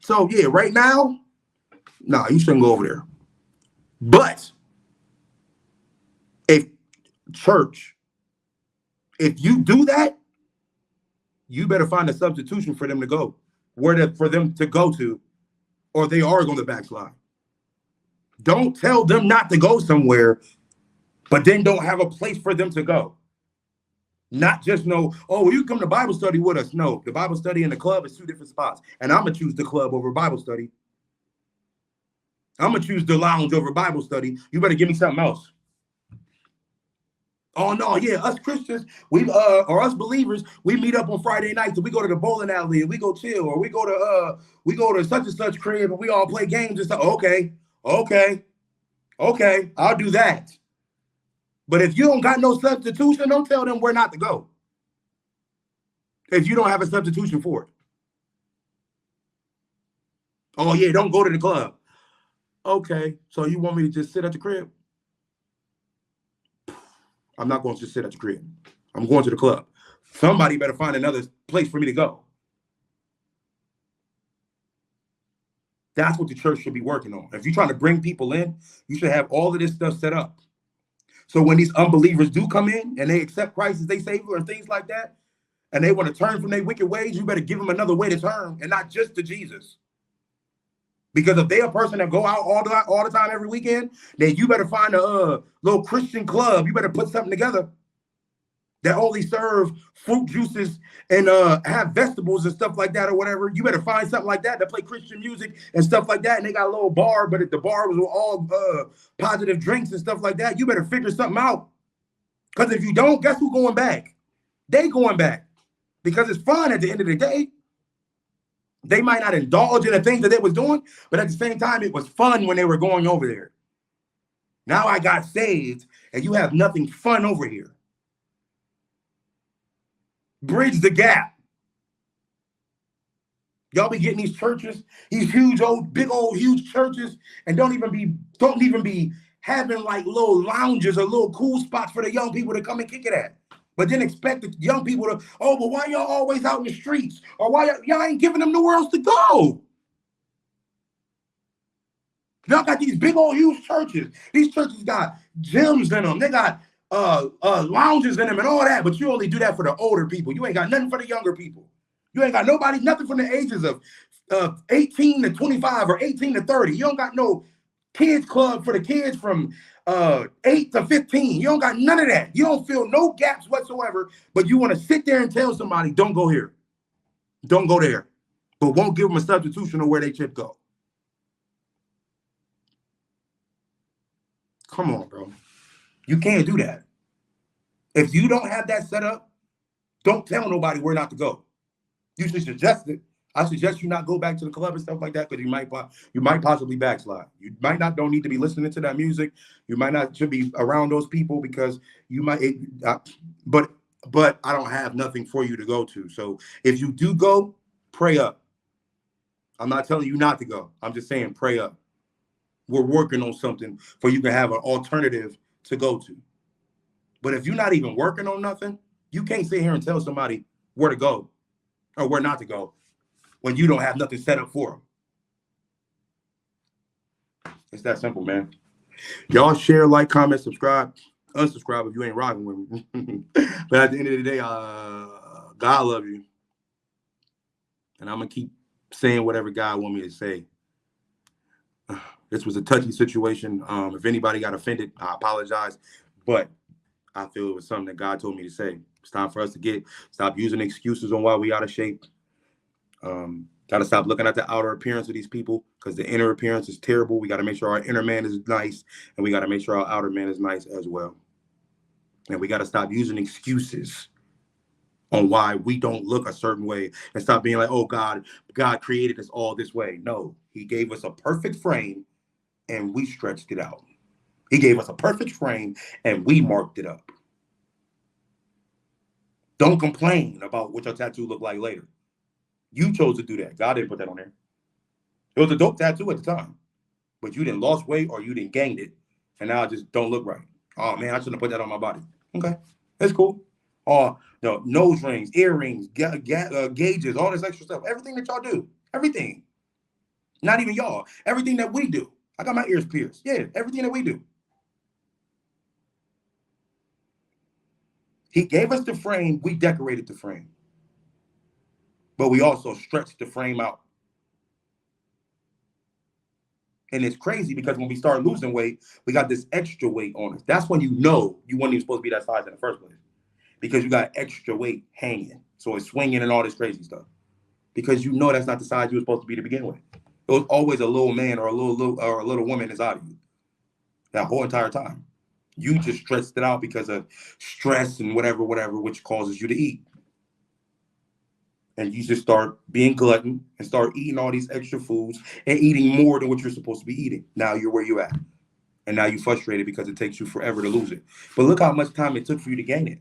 So yeah, right now, nah, you shouldn't go over there. But if you do that, you better find a substitution for them to go, for them to go to, or they are going to backslide. Don't tell them not to go somewhere, but then don't have a place for them to go. Not just know, oh, well, you come to Bible study with us. No, the Bible study and the club is two different spots. And I'm going to choose the club over Bible study. I'm going to choose the lounge over Bible study. You better give me something else. Oh, no, yeah, us Christians, or us believers, we meet up on Friday nights and we go to the bowling alley and we go chill, or we go to such and such crib and we all play games and stuff. Okay, I'll do that. But if you don't got no substitution, don't tell them where not to go. If you don't have a substitution for it. Oh, yeah, don't go to the club. Okay, so you want me to just sit at the crib? I'm not going to just sit at the crib. I'm going to the club. Somebody better find another place for me to go. That's what the church should be working on. If you're trying to bring people in, you should have all of this stuff set up. So when these unbelievers do come in and they accept Christ as their Savior and things like that, and they want to turn from their wicked ways, you better give them another way to turn and not just to Jesus. Because if they're a person that go out all the time every weekend, then you better find a little Christian club. You better put something together that only serve fruit juices and have vegetables and stuff like that or whatever. You better find something like that play Christian music and stuff like that. And they got a little bar, but the bar was all positive drinks and stuff like that. You better figure something out. Because if you don't, guess who's going back? They going back. Because it's fun at the end of the day. They might not indulge in the things that they was doing, but at the same time, it was fun when they were going over there. Now I got saved, and you have nothing fun over here. Bridge the gap. Y'all be getting these churches, these big old huge churches, and don't even be having like little lounges or little cool spots for the young people to come and kick it at. But then expect the young people to, oh, but why y'all always out in the streets? Or why y'all ain't giving them nowhere else to go? Y'all got these big old huge churches. These churches got gyms in them. They got lounges in them and all that. But you only do that for the older people. You ain't got nothing for the younger people. You ain't got nothing from the ages of 18 to 25 or 18 to 30. You don't got no kids club for the kids from 8 to 15. You don't got none of that. You don't fill no gaps whatsoever, but you want to sit there and tell somebody, don't go here. Don't go there. But won't give them a substitution of where they should go. Come on, bro. You can't do that. If you don't have that set up, don't tell nobody where not to go. You should suggest it. I suggest you not go back to the club and stuff like that because you might possibly backslide. You might not don't need to be listening to that music. You might not should be around those people because you might. But I don't have nothing for you to go to. So if you do go, pray up. I'm not telling you not to go. I'm just saying pray up. We're working on something for you to have an alternative to go to. But if you're not even working on nothing, you can't sit here and tell somebody where to go or where not to go when you don't have nothing set up for them. It's that simple, man. Y'all share, like, comment, subscribe, unsubscribe if you ain't rocking with me. But at the end of the day, God love you. And I'm going to keep saying whatever God want me to say. This was a touchy situation. If anybody got offended, I apologize. But I feel it was something that God told me to say. It's time for us to stop using excuses on why we out of shape. Got to stop looking at the outer appearance of these people because the inner appearance is terrible. We got to make sure our inner man is nice, and we got to make sure our outer man is nice as well. And we got to stop using excuses on why we don't look a certain way and stop being like, oh, God created us all this way. No, he gave us a perfect frame and we stretched it out. He gave us a perfect frame and we marked it up. Don't complain about what your tattoo look like later. You chose to do that. God didn't put that on there. It was a dope tattoo at the time, but you didn't lost weight or you didn't gain it, and now it just don't look right. Oh man, I shouldn't have put that on my body. Okay, that's cool. Oh, no, nose rings, earrings, gauges, all this extra stuff. Everything that y'all do, everything. Not even y'all. Everything that we do. I got my ears pierced. Yeah, everything that we do. He gave us the frame. We decorated the frame. But we also stretched the frame out. And it's crazy because when we start losing weight, we got this extra weight on us. That's when you know you weren't even supposed to be that size in the first place. Because you got extra weight hanging. So it's swinging and all this crazy stuff. Because you know that's not the size you were supposed to be to begin with. It was always a little man or a little woman inside of you. That whole entire time. You just stretched it out because of stress and whatever, which causes you to eat. And you just start being glutton and start eating all these extra foods and eating more than what you're supposed to be eating. Now you're where you're at. And now you're frustrated because it takes you forever to lose it. But look how much time it took for you to gain it.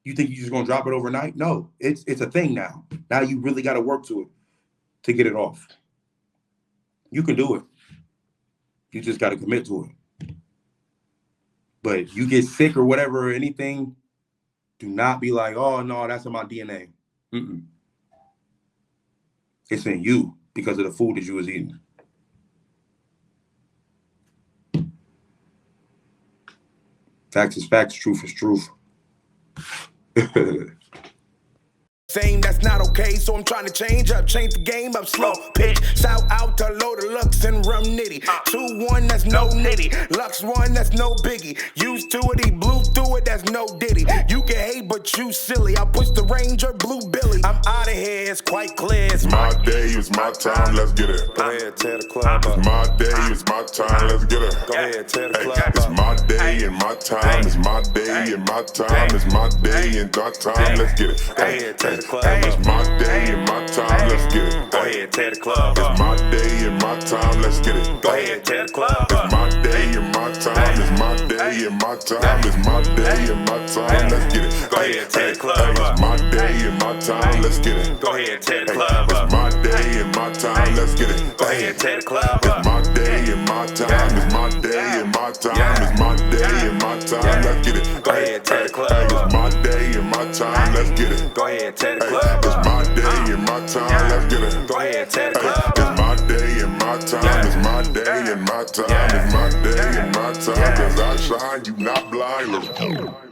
You think you're just going to drop it overnight? No, it's a thing now. Now you really got to work to it to get it off. You can do it. You just got to commit to it. But if you get sick or whatever or anything, do not be like, oh, no, that's in my DNA. Mm-mm. It's in you because of the food that you was eating. Facts is facts, truth is truth. Same, that's not okay, so I'm trying to change the game up slow. Pitch, shout out to Load of Lux and Rum Nitty. 2-1, that's no nitty. Lux 1, that's no biggie. Used to it, he blew through it, that's no diddy. You can hate, but you silly. I push the Ranger, Blue Billy. I'm out of here, it's quite clear. It's my day, it's my time, let's get it. Go ahead, tear the club up. It's my day, it's my time, let's get it. Go ahead, tear the club up. It's my day and my time, it's my day and my time, it's my day and our time, let's get it. Go ahead, tear the club up. It's my day and my time, let's get it. Go ahead, tear the club up. It's my day and my time, let's get it. Go ahead, tear the club up. It's my day and my time, it's my day and my time, it's my day and my time, let's get it. Go ahead, tear the club up. It's my day and my time, let's get it. Go ahead, tear the club up. It's my day and my time, let's get it. Go ahead, tear the club up. It's my day and my time, it's my day and my time, it's my day and my time, let's get it. Go ahead, tear the club It's up. my day and my time, let's get it. Go ahead, tear the club It's up. my day and my time, let's get it. Go ahead, tear the club It's up. my day and my time, it's my day and my time, it's my day and my time, cause I shine, you not blind, let's go.